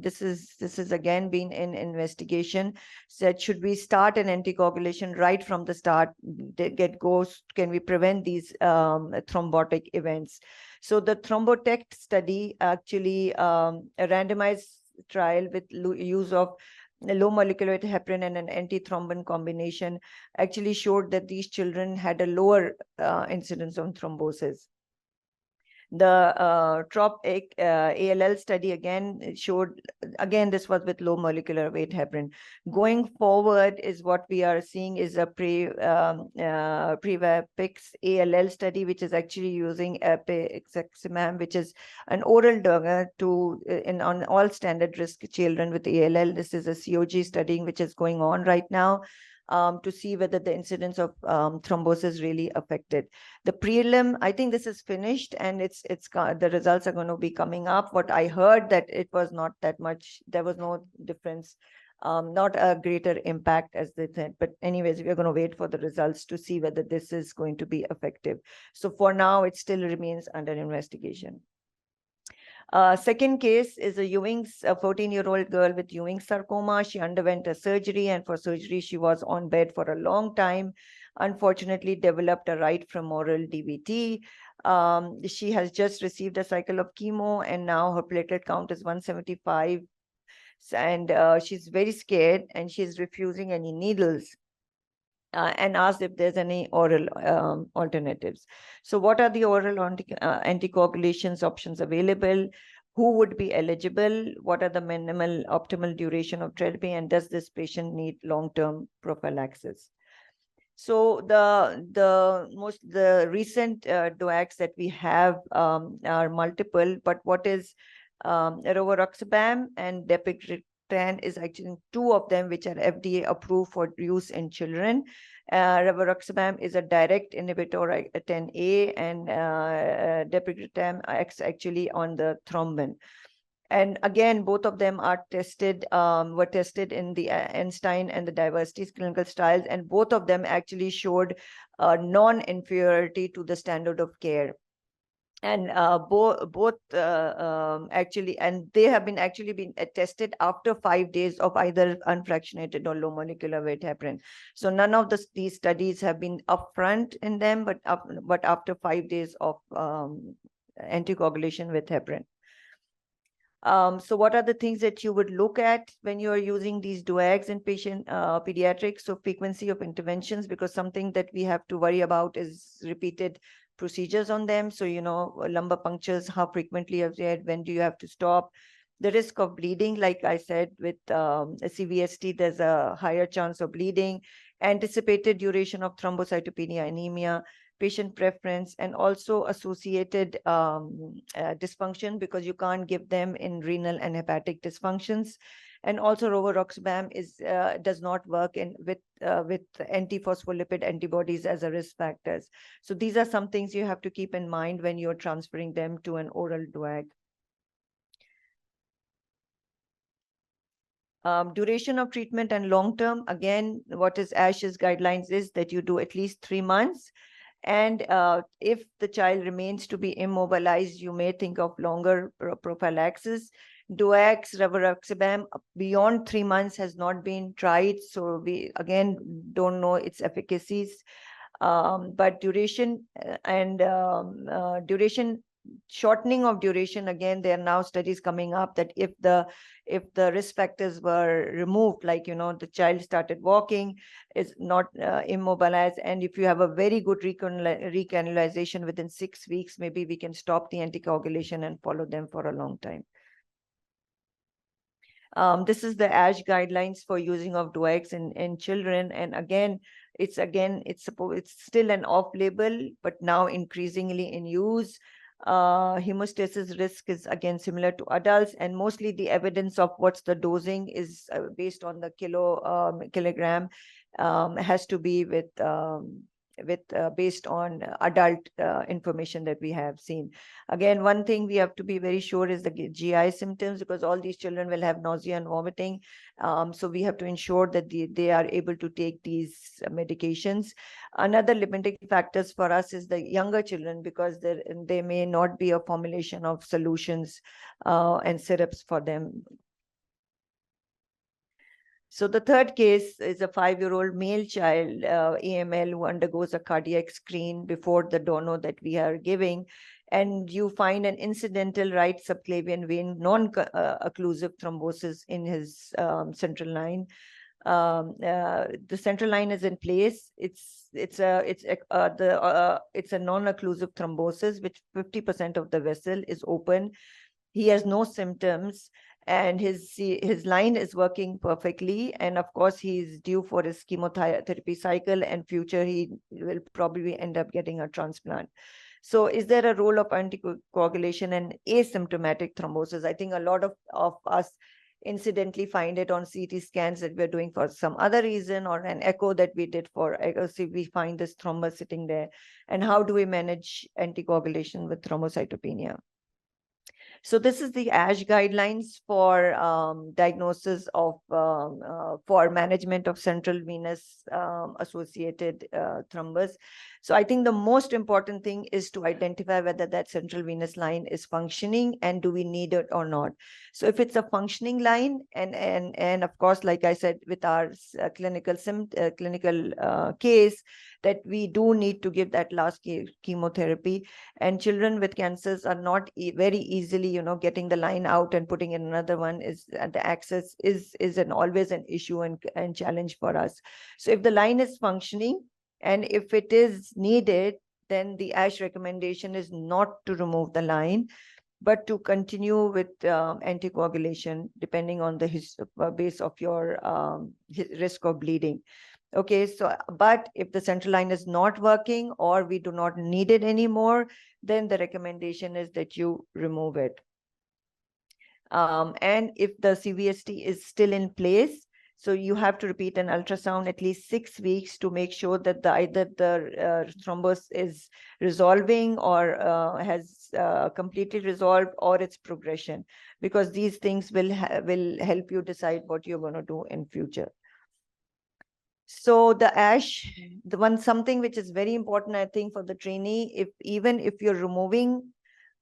this is again been in investigation. Said, should we start an anticoagulation right from the start? Can we prevent these thrombotic events? So the ThromboTect study, actually a randomized trial with use of low molecular weight heparin and an antithrombin combination, actually showed that these children had a lower incidence of thrombosis. The ALL study again showed, again, this was with low molecular weight heparin. Going forward is what we are seeing is a Prevapix ALL study, which is actually using pixeximab, which is an oral drug on all standard risk children with ALL. This is a COG study which is going on right now. To see whether the incidence of thrombosis really affected. The prelim, I think this is finished, and the results are going to be coming up. What I heard that it was not that much, there was no difference, not a greater impact as they said. But anyways, we are going to wait for the results to see whether this is going to be effective. So for now, it still remains under investigation. Second case is a 14-year-old girl with Ewing sarcoma. She underwent a surgery, and for surgery, she was on bed for a long time. Unfortunately, developed a right femoral DVT. She has just received a cycle of chemo, and now her platelet count is 175. And she's very scared, and she's refusing any needles. And asked if there's any oral alternatives. So what are the oral anticoagulations options available? Who would be eligible? What are the minimal optimal duration of therapy? And does this patient need long-term prophylaxis? So the recent DOACs that we have are multiple, but what is Rivaroxaban and dapiglutide is actually two of them which are FDA approved for use in children. Rivaroxaban is a direct inhibitor at 10A, and dapiglutide acts actually on the thrombin. And again, both of them are tested, were tested in the Einstein and the Diversity clinical trials, and both of them actually showed non-inferiority to the standard of care. And both actually, and they have been actually been tested after 5 days of either unfractionated or low molecular weight heparin. So none of these studies have been upfront in them, but after 5 days of anticoagulation with heparin. So what are the things that you would look at when you are using these DOACs in pediatrics? So frequency of interventions, because something that we have to worry about is repeated procedures on them. So, lumbar punctures, how frequently have you had, when do you have to stop? The risk of bleeding, like I said, with a CVST, there's a higher chance of bleeding. Anticipated duration of thrombocytopenia, anemia, patient preference, and also associated dysfunction, because you can't give them in renal and hepatic dysfunctions. And also rivaroxaban does not work with anti-phospholipid antibodies as a risk factors. So these are some things you have to keep in mind when you're transferring them to an oral DOAC. Duration of treatment and long-term, again, what is ASH's guidelines is that you do at least 3 months. And if the child remains to be immobilized, you may think of longer prophylaxis. DOACs, rivaroxaban, beyond 3 months has not been tried. So we, again, don't know its efficacies. But duration shortening of duration, again, there are now studies coming up that if the risk factors were removed, like, the child started walking, is not immobilized, and if you have a very good recanalization within 6 weeks, maybe we can stop the anticoagulation and follow them for a long time. This is the ASH guidelines for using of DOACs in children. And again, it's still an off-label, but now increasingly in use. Hemostasis risk is again similar to adults, and mostly the evidence of what's the dosing is based on the kilogram, has to be based on adult information that we have seen. Again, one thing we have to be very sure is the GI symptoms, because all these children will have nausea and vomiting. So we have to ensure that they are able to take these medications. Another limiting factors for us is the younger children, because there may not be a formulation of solutions and syrups for them. So the third case is a 5-year-old male child, AML, who undergoes a cardiac screen before the dono that we are giving. And you find an incidental right subclavian vein non-occlusive thrombosis in his central line. The central line is in place. It's a non-occlusive thrombosis, which 50% of the vessel is open. He has no symptoms, and his line is working perfectly. And of course, he's due for his chemotherapy cycle, and future he will probably end up getting a transplant. So is there a role of anticoagulation and asymptomatic thrombosis? I think a lot of us incidentally find it on CT scans that we're doing for some other reason, or an echo that we did for echo. So we find this thrombus sitting there. And how do we manage anticoagulation with thrombocytopenia? So this is the ASH guidelines for diagnosis of, for management of central venous associated thrombus. So I think the most important thing is to identify whether that central venous line is functioning and do we need it or not. So if it's a functioning line, and of course, like I said, with our clinical case, that we do need to give that last chemotherapy, and children with cancers are not very easily, getting the line out and putting in another one, is the access is always an issue and challenge for us. So if the line is functioning, and if it is needed, then the ASH recommendation is not to remove the line, but to continue with anticoagulation, depending on the base of your risk of bleeding. Okay, so, but if the central line is not working, or we do not need it anymore, then the recommendation is that you remove it. And if the CVST is still in place, so you have to repeat an ultrasound at least 6 weeks to make sure that either the thrombus is resolving or has completely resolved, or its progression, because these things will help you decide what you're going to do in future. So the ASH, something which is very important, I think, for the trainee, even if you're removing,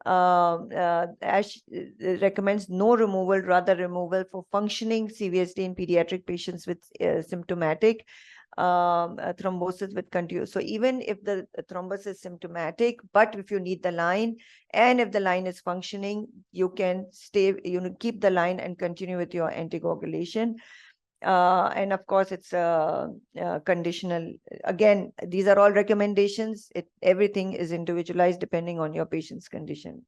ASH recommends no removal, rather removal for functioning CVSD in pediatric patients with symptomatic thrombosis with continuous. So even if the thrombus is symptomatic, but if you need the line, and if the line is functioning, you can keep the line and continue with your anticoagulation. And of course, it's conditional. Again, these are all recommendations. Everything is individualized depending on your patient's condition.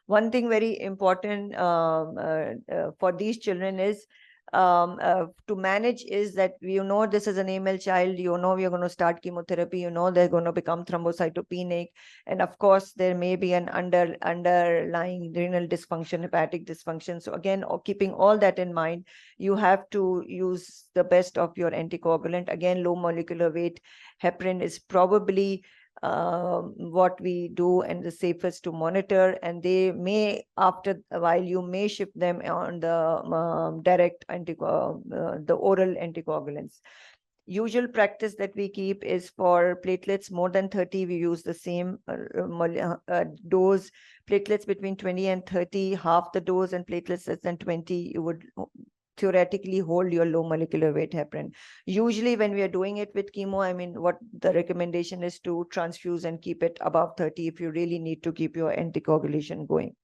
One thing very important for these children is to manage is that this is an AML child, we are going to start chemotherapy, they're going to become thrombocytopenic, and of course there may be an underlying renal dysfunction, hepatic dysfunction. So again, keeping all that in mind, you have to use the best of your anticoagulant. Again, low molecular weight heparin is probably what we do and the safest to monitor, and they may, after a while, you may shift them on the direct the oral anticoagulants. Usual practice that we keep is for platelets more than 30, we use the same dose. Platelets between 20 and 30, half the dose, and platelets less than 20, you would theoretically hold your low molecular weight heparin. Usually when we are doing it with chemo, I mean, what the recommendation is to transfuse and keep it above 30 if you really need to keep your anticoagulation going.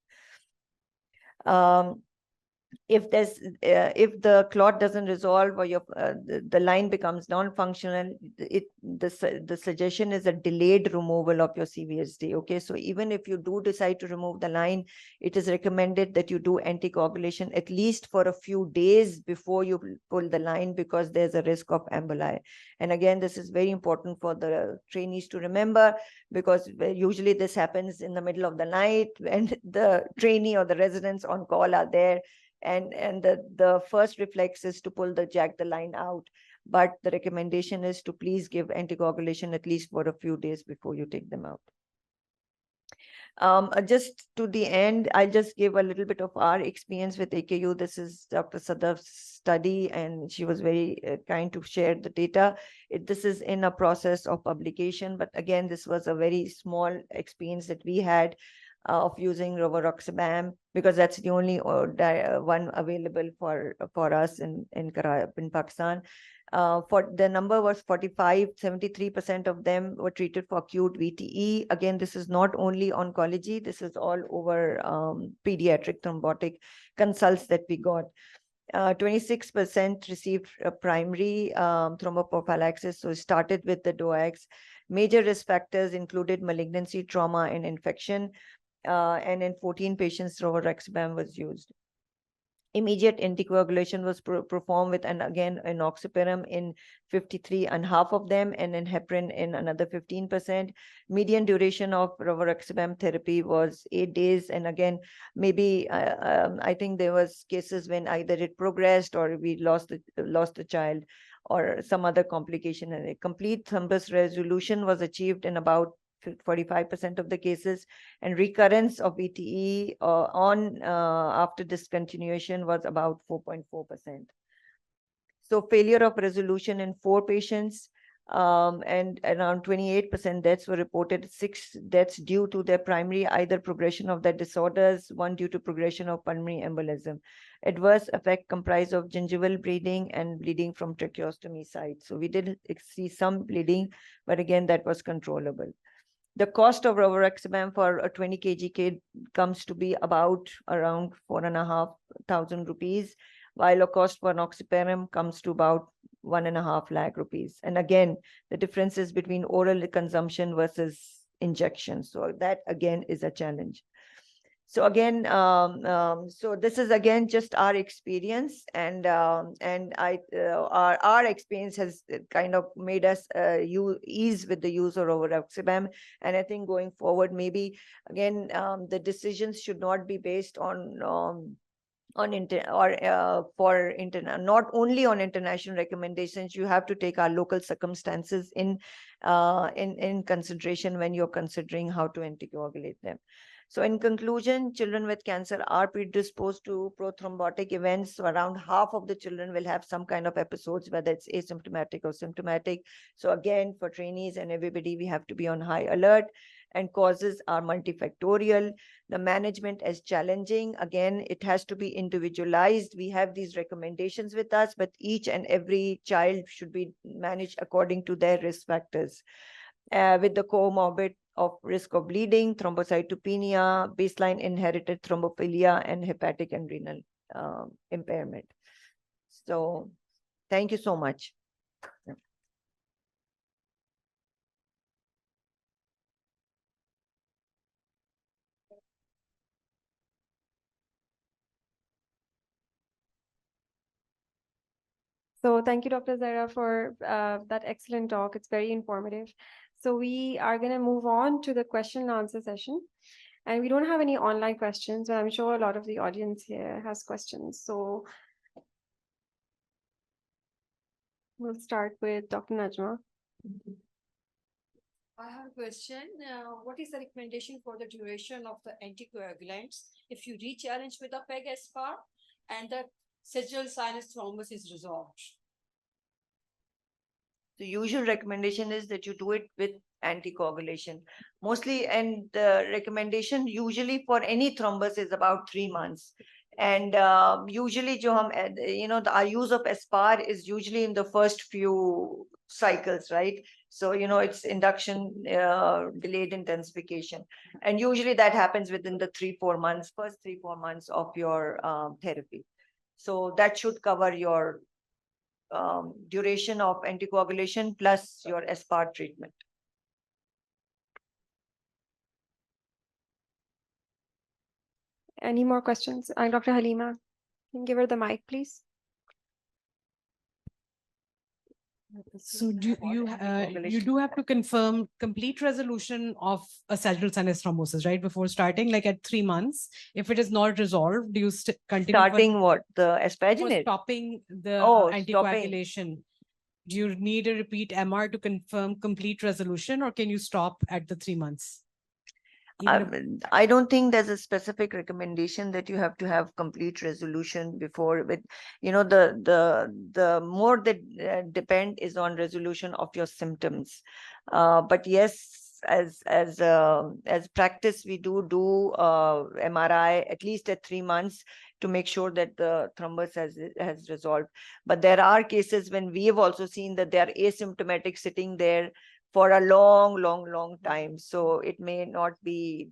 If the clot doesn't resolve, or the line becomes non-functional, the suggestion is a delayed removal of your CVSD. Okay, so even if you do decide to remove the line, it is recommended that you do anticoagulation at least for a few days before you pull the line, because there's a risk of emboli. And again, this is very important for the trainees to remember, because usually this happens in the middle of the night when the trainee or the residents on call are there. And the first reflex is to jack the line out. But the recommendation is to please give anticoagulation at least for a few days before you take them out. Just to the end, I'll just give a little bit of our experience with AKU. This is Dr. Sadaf's study, and she was very kind to share the data. This is in a process of publication, but again, this was a very small experience that we had of using rivaroxaban, because that's the only one available for us in Pakistan. For the number was 73% of them were treated for acute VTE. Again, this is not only oncology, this is all over pediatric thrombotic consults that we got. 26% received a primary thromboprophylaxis, so started with the DOACs. Major risk factors included malignancy, trauma, and infection. And in 14 patients, rivaroxaban was used. Immediate anticoagulation was performed with, and again, enoxaparin in 53 and half of them, and in heparin in another 15%. Median duration of rivaroxaban therapy was 8 days. And again, maybe I think there was cases when either it progressed or we lost the child, or some other complication, and a complete thrombus resolution was achieved in about 45% of the cases, and recurrence of VTE after discontinuation was about 4.4%. So failure of resolution in 4 patients, and around 28% deaths were reported. 6 deaths due to their primary either progression of their disorders, 1 due to progression of pulmonary embolism. Adverse effect comprised of gingival bleeding and bleeding from tracheostomy site. So we did see some bleeding, but again, that was controllable. The cost of rivaroxaban for a 20 kg kid comes to be about around 4,500 rupees, while a cost for enoxaparin comes to about 1.5 lakh rupees. And again, the differences between oral consumption versus injection. So that again is a challenge. So again, so this is again just our experience, and our experience has kind of made us ease with the use of rivaroxaban. And I think going forward, maybe again, the decisions should not be based on not only on international recommendations. You have to take our local circumstances in consideration when you're considering how to anticoagulate them. So in conclusion, children with cancer are predisposed to prothrombotic events. So around half of the children will have some kind of episodes, whether it's asymptomatic or symptomatic. So again, for trainees and everybody, we have to be on high alert, and causes are multifactorial. The management is challenging. Again, it has to be individualized. We have these recommendations with us, but each and every child should be managed according to their risk factors. With the comorbid of risk of bleeding, thrombocytopenia, baseline inherited thrombophilia, and hepatic and renal impairment. So thank you so much. So thank you, Dr. Zara, for that excellent talk. It's very informative. So we are going to move on to the question and answer session. And we don't have any online questions, but I'm sure a lot of the audience here has questions. So we'll start with Dr. Najma. I have a question. What is the recommendation for the duration of the anticoagulants if you re-challenge with a PEG-SPAR and the sagittal sinus thrombus is resolved? The usual recommendation is that you do it with anticoagulation mostly, and the recommendation usually for any thrombus is about 3 months. And usually our use of aspar is usually in the first few cycles, right? So it's induction, delayed intensification, and usually that happens within the first 3-4 months of your therapy. So that should cover your duration of anticoagulation plus your aspar treatment. Any more questions? Dr. Halima, can you give her the mic, please? So you do have to confirm complete resolution of a sagittal sinus thrombosis, right? Before starting, like at 3 months. If it is not resolved, do you continue? Starting what? The for asparaginate? stopping the Stopping. anticoagulation. Do you need a repeat MR to confirm complete resolution, or can you stop at the 3 months? I don't think there's a specific recommendation that you have to have complete resolution before. With the more that depend is on resolution of your symptoms. But yes, as practice, we do MRI at least at 3 months to make sure that the thrombus has resolved. But there are cases when we have also seen that they are asymptomatic sitting there for a long time. So it may not be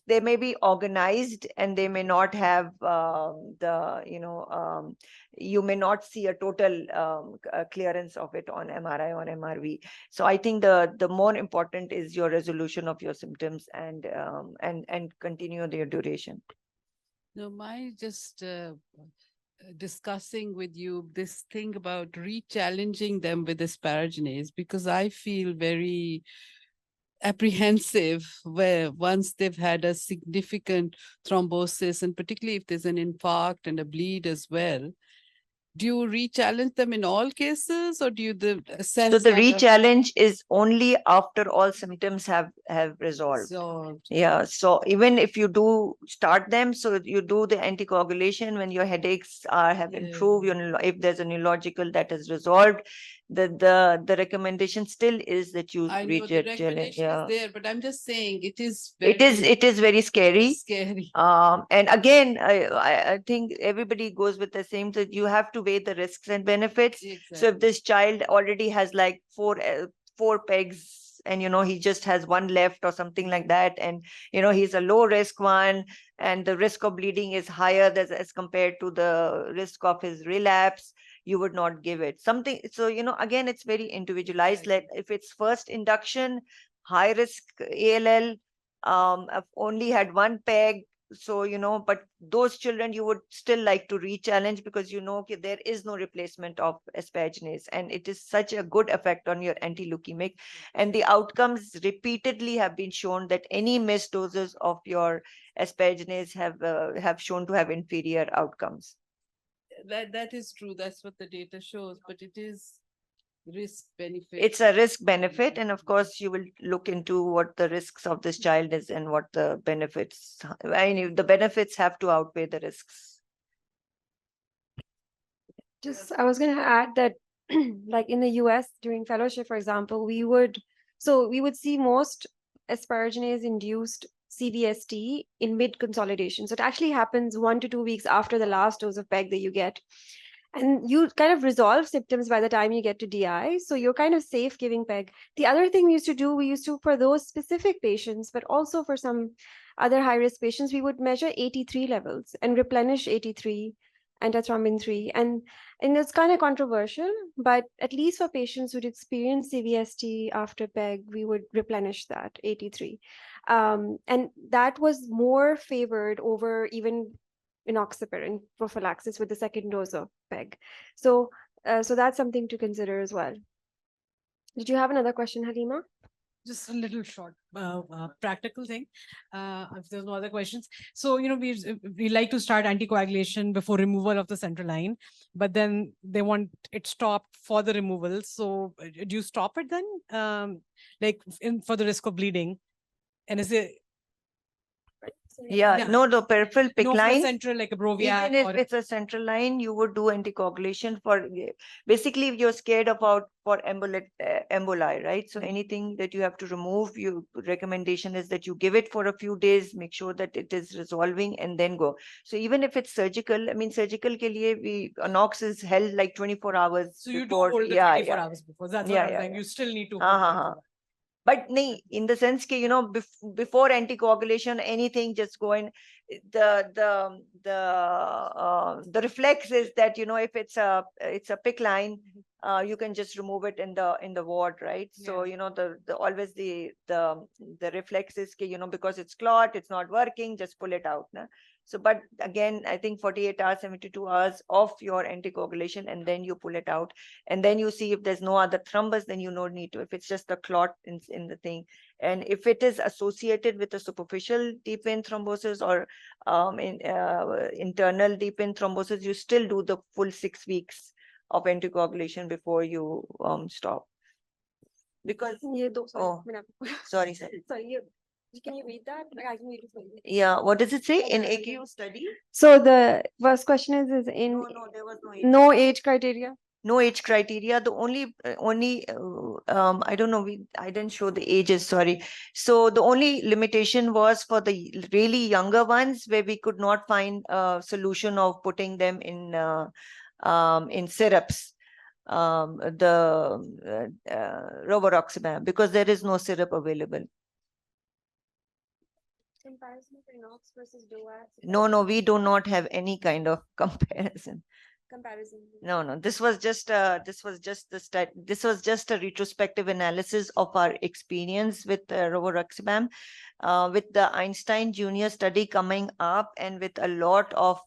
they may be organized and they may not have you may not see a total clearance of it on MRI or MRV. So I think the more important is your resolution of your symptoms and continue their duration. No, my just discussing with you this thing about re-challenging them with asparaginase, because I feel very apprehensive where once they've had a significant thrombosis, and particularly if there's an infarct and a bleed as well. Do you re-challenge them in all cases, or do you assess? So the re-challenge is only after all symptoms have resolved. Yeah. So even if you do start them, so you do the anticoagulation when your headaches have improved, if there's a neurological that is resolved, the recommendation still is that you re-challenge. Yeah. Is there, but I'm just saying it is very scary. Scary. And again, I think everybody goes with the same, that you have to weigh the risks and benefits. Exactly. So if this child already has like four pegs and he just has one left or something like that, and he's a low risk one, and the risk of bleeding is higher as compared to the risk of his relapse, you would not give it something. So again, it's very individualized. Like if it's first induction, high risk ALL, I've only had one peg. So, but those children you would still like to re-challenge because okay, there is no replacement of asparaginase and it is such a good effect on your anti-leukemic. And the outcomes repeatedly have been shown that any missed doses of your asparaginase have shown to have inferior outcomes. That is true. That's what the data shows, but it is risk benefit. It's a risk benefit, and of course you will look into what the risks of this child is and what the benefits. I mean, the benefits have to outweigh the risks. I was going to add that, like in the US during fellowship, for example, we would see most asparaginase induced CVST in mid consolidation. So it actually happens 1 to 2 weeks after the last dose of PEG that you get. And you kind of resolve symptoms by the time you get to DI. So you're kind of safe giving PEG. The other thing we used to, for those specific patients, but also for some other high-risk patients, we would measure AT3 levels and replenish AT3, antithrombin 3. And it's kind of controversial, but at least for patients who'd experienced CVST after PEG, we would replenish that AT3. And that was more favored over even enoxaparin prophylaxis with the second dose of PEG. So that's something to consider as well. Did you have another question, Halima? Just a little short practical thing, if there's no other questions. So, we like to start anticoagulation before removal of the central line, but then they want it stopped for the removal. So do you stop it then, for the risk of bleeding? And is it? Yeah, no, the peripheral PICC No, line. central, like a Broviac. Even if it's a central line, you would do anticoagulation for basically if you're scared about for emboli, right? So anything that you have to remove, recommendation is that you give it for a few days, make sure that it is resolving and then go. So even if it's surgical, I mean, surgical ke liye anox is held like 24 hours. So you before, do hold the 24 hours before. That's what I'm saying. You still need to hold But in the sense that, before anticoagulation, anything, just go in. The reflex is that, if it's a PICC line, you can just remove it in the ward, right? Yeah. So, always the reflex is, because it's clot, it's not working, just pull it out. Na? So, but again, I think 48 hours, 72 hours of your anticoagulation, and then you pull it out. And then you see if there's no other thrombus, then you don't need to. If it's just a clot in the thing. And if it is associated with a superficial deep vein thrombosis or internal deep vein thrombosis, you still do the full 6 weeks of anticoagulation before you stop. Because, sorry, sir. Sorry, can you read that? I can read it for you. Yeah, what does it say in AQ study? So the first question is in No, there was no age criteria. No age criteria. The only I don't know, I didn't show the ages, sorry. So the only limitation was for the really younger ones where we could not find a solution of putting them in syrups, the rovaroxaban, because there is no syrup available. Comparison of inox versus DOAC. No, we do not have any kind of comparison. No, this was just a retrospective analysis of our experience with rovaroxaban, with the Einstein Junior study coming up, and with a lot of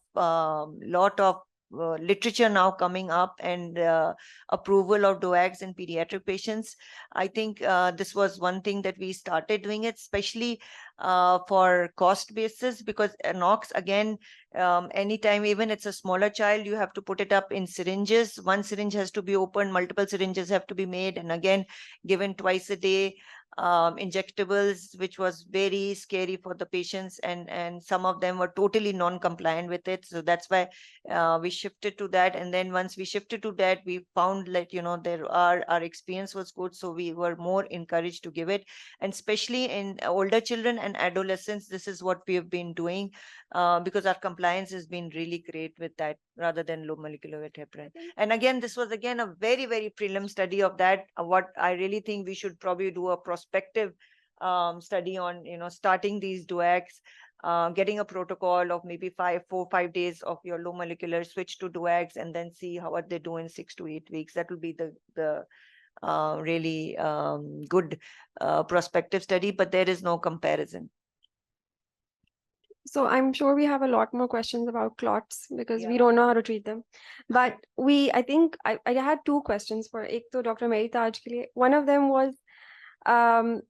literature now coming up, and approval of DOACs in pediatric patients. I think this was one thing that we started doing it, especially for cost basis, because anox, again, anytime, even it's a smaller child, you have to put it up in syringes. One syringe has to be opened, multiple syringes have to be made, and again given twice a day. Injectables, which was very scary for the patients, and some of them were totally non-compliant with it. So that's why we shifted to that. And then once we shifted to that, we found that our experience was good, so we were more encouraged to give it. And especially in older children and adolescents, this is what we have been doing, because our compliance has been really great with that, rather than low molecular weight heparin. And again, this was again a very, very prelim study of that. What I really think we should probably do a prospective study on, starting these DOACs, getting a protocol of maybe 4 or 5 days of your low molecular, switch to DOACs, and then see what they do in 6 to 8 weeks. That will be the really good prospective study, but there is no comparison. So I'm sure we have a lot more questions about clots because we Yeah. don't know how to treat them. But I think I had two questions for ek to Dr. Meritaj ke liye. One of them was, so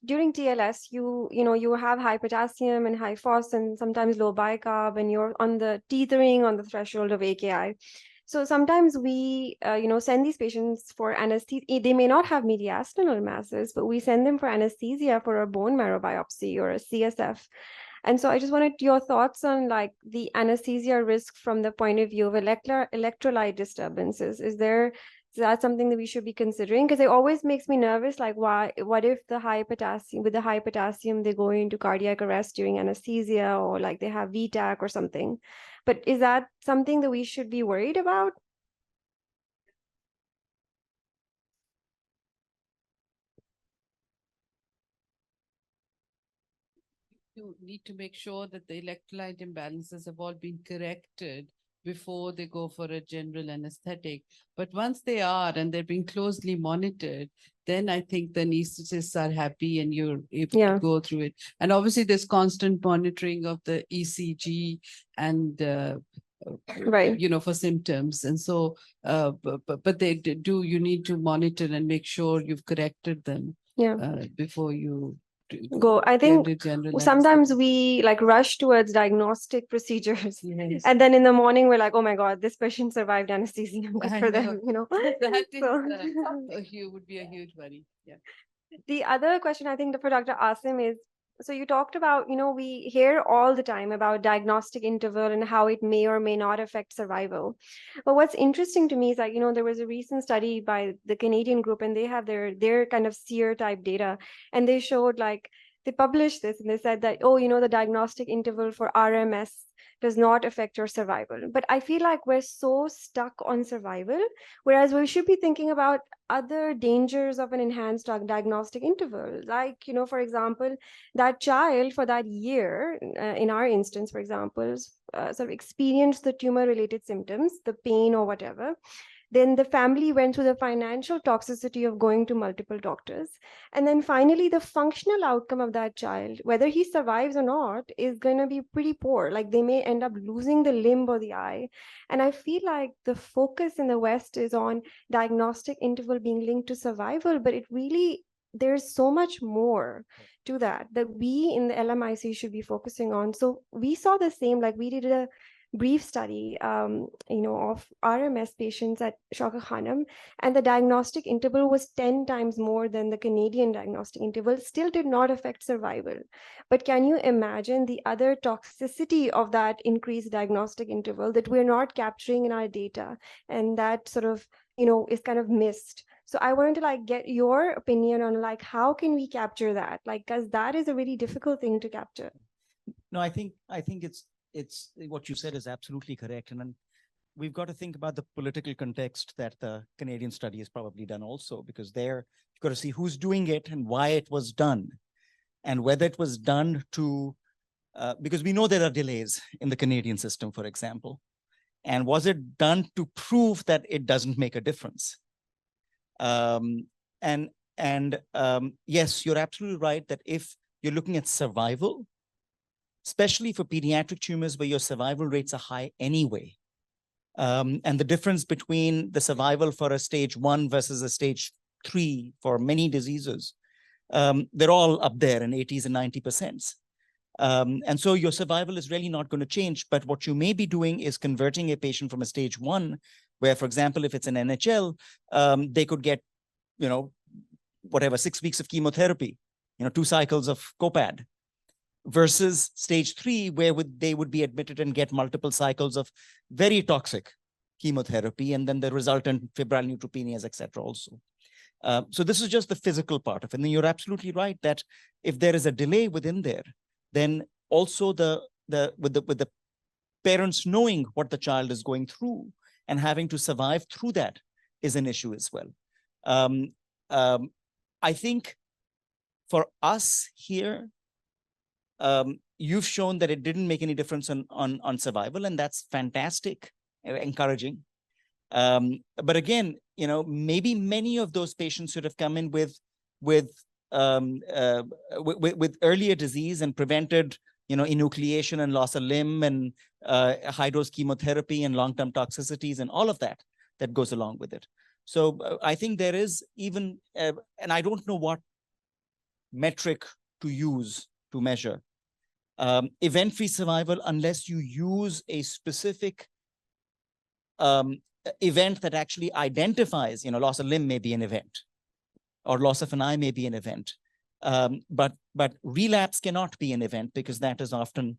during TLS, you have high potassium and high phos and sometimes low bicarb, and you're on the teetering on the threshold of AKI. So sometimes we, send these patients for anesthesia. They may not have mediastinal masses, but we send them for anesthesia for a bone marrow biopsy or a CSF. And so I just wanted your thoughts on like the anesthesia risk from the point of view of electrolyte disturbances. Is that something that we should be considering? Because it always makes me nervous. Like, what if with the high potassium, they go into cardiac arrest during anesthesia, or like they have VTAC or something? But is that something that we should be worried about? You need to make sure that the electrolyte imbalances have all been corrected before they go for a general anesthetic. But once they are and they're being closely monitored, then I think the anesthetists are happy and you're able to go through it. And obviously there's constant monitoring of the ECG and Right. for symptoms. And so, but you need to monitor and make sure you've corrected them before you go. I think sometimes we like rush towards diagnostic procedures, and then in the morning we're like, oh my God, this patient survived anesthesia. Good for them, That is, So- would be a huge worry. Yeah. The other question I think for Dr. Asim is, so you talked about, we hear all the time about diagnostic interval and how it may or may not affect survival. But what's interesting to me is like, there was a recent study by the Canadian group, and they have their kind of SEER type data, and they showed like, they published this and they said that, the diagnostic interval for RMS does not affect your survival. But I feel like we're so stuck on survival, whereas we should be thinking about other dangers of an enhanced diagnostic interval. Like, for example, that child for that year, in our instance, for example, sort of experienced the tumor-related symptoms, the pain or whatever. Then the family went through the financial toxicity of going to multiple doctors. And then finally, the functional outcome of that child, whether he survives or not, is going to be pretty poor. Like they may end up losing the limb or the eye. And I feel like the focus in the West is on diagnostic interval being linked to survival, but there's so much more to that we in the LMIC should be focusing on. So we saw the same, like we did a brief study, of RMS patients at Shaukat Khanum, and the diagnostic interval was 10 times more than the Canadian diagnostic interval, still did not affect survival. But can you imagine the other toxicity of that increased diagnostic interval that we're not capturing in our data, and that sort of, is kind of missed? So I wanted to like get your opinion on like, how can we capture that? Like, because that is a really difficult thing to capture. No, I think it's what you said is absolutely correct. And then we've got to think about the political context that the Canadian study has probably done also, because there you've got to see who's doing it and why it was done, and whether it was done to, because we know there are delays in the Canadian system, for example. And was it done to prove that it doesn't make a difference? Yes, you're absolutely right that if you're looking at survival, especially for pediatric tumors where your survival rates are high anyway, and the difference between the survival for a stage 1 versus a stage 3 for many diseases, they're all up there in 80s and 90%. And so your survival is really not going to change. But what you may be doing is converting a patient from a stage 1, where, for example, if it's an NHL, they could get, 6 weeks of chemotherapy, 2 cycles of COPAD, versus stage 3, where they would be admitted and get multiple cycles of very toxic chemotherapy, and then the resultant febrile neutropenias, etc. also. So this is just the physical part of it. And you're absolutely right that if there is a delay within there, then also with the parents knowing what the child is going through and having to survive through that is an issue as well. I think for us here, you've shown that it didn't make any difference on survival, and that's fantastic, encouraging. But again, maybe many of those patients should have come in with earlier disease and prevented enucleation and loss of limb and high-dose chemotherapy and long-term toxicities and all of that goes along with it. So I think there is even, and I don't know what metric to use to measure event-free survival unless you use a specific event that actually identifies, loss of limb may be an event, or loss of an eye may be an event. But relapse cannot be an event because that is often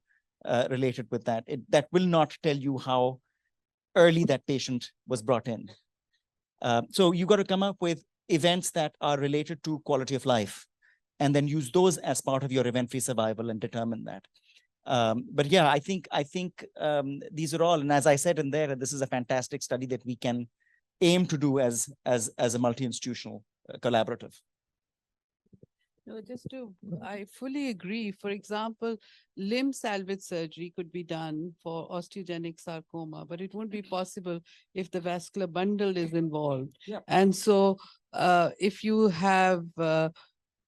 related with that. That will not tell you how early that patient was brought in. So you got to come up with events that are related to quality of life, and then use those as part of your event-free survival and determine that. But yeah, I think these are all, and as I said in there, this is a fantastic study that we can aim to do as a multi-institutional collaborative. No, I fully agree. For example, limb salvage surgery could be done for osteogenic sarcoma, but it won't be possible if the vascular bundle is involved. Yep. And so if you have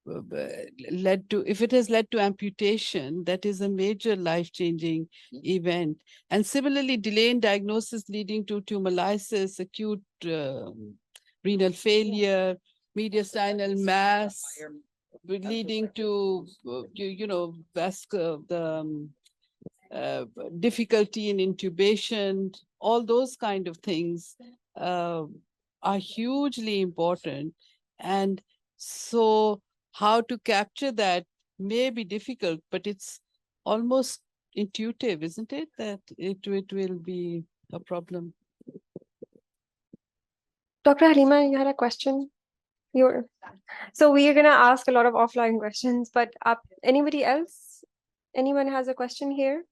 if it has led to amputation, that is a major life-changing event. And similarly, delay in diagnosis leading to tumor-lysis, acute renal failure, mediastinal mass, leading to difficulty in intubation, all those kind of things are hugely important. And so how to capture that may be difficult, but it's almost intuitive, isn't it? That it will be a problem. Dr. Halima, you had a question? So we are going to ask a lot of offline questions, but anybody else? Anyone has a question here?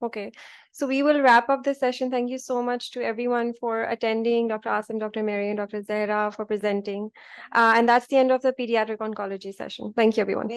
Okay, so we will wrap up this session. Thank you so much to everyone for attending, Dr. Asim, Dr. Mary, and Dr. Zahra for presenting. And that's the end of the pediatric oncology session. Thank you, everyone.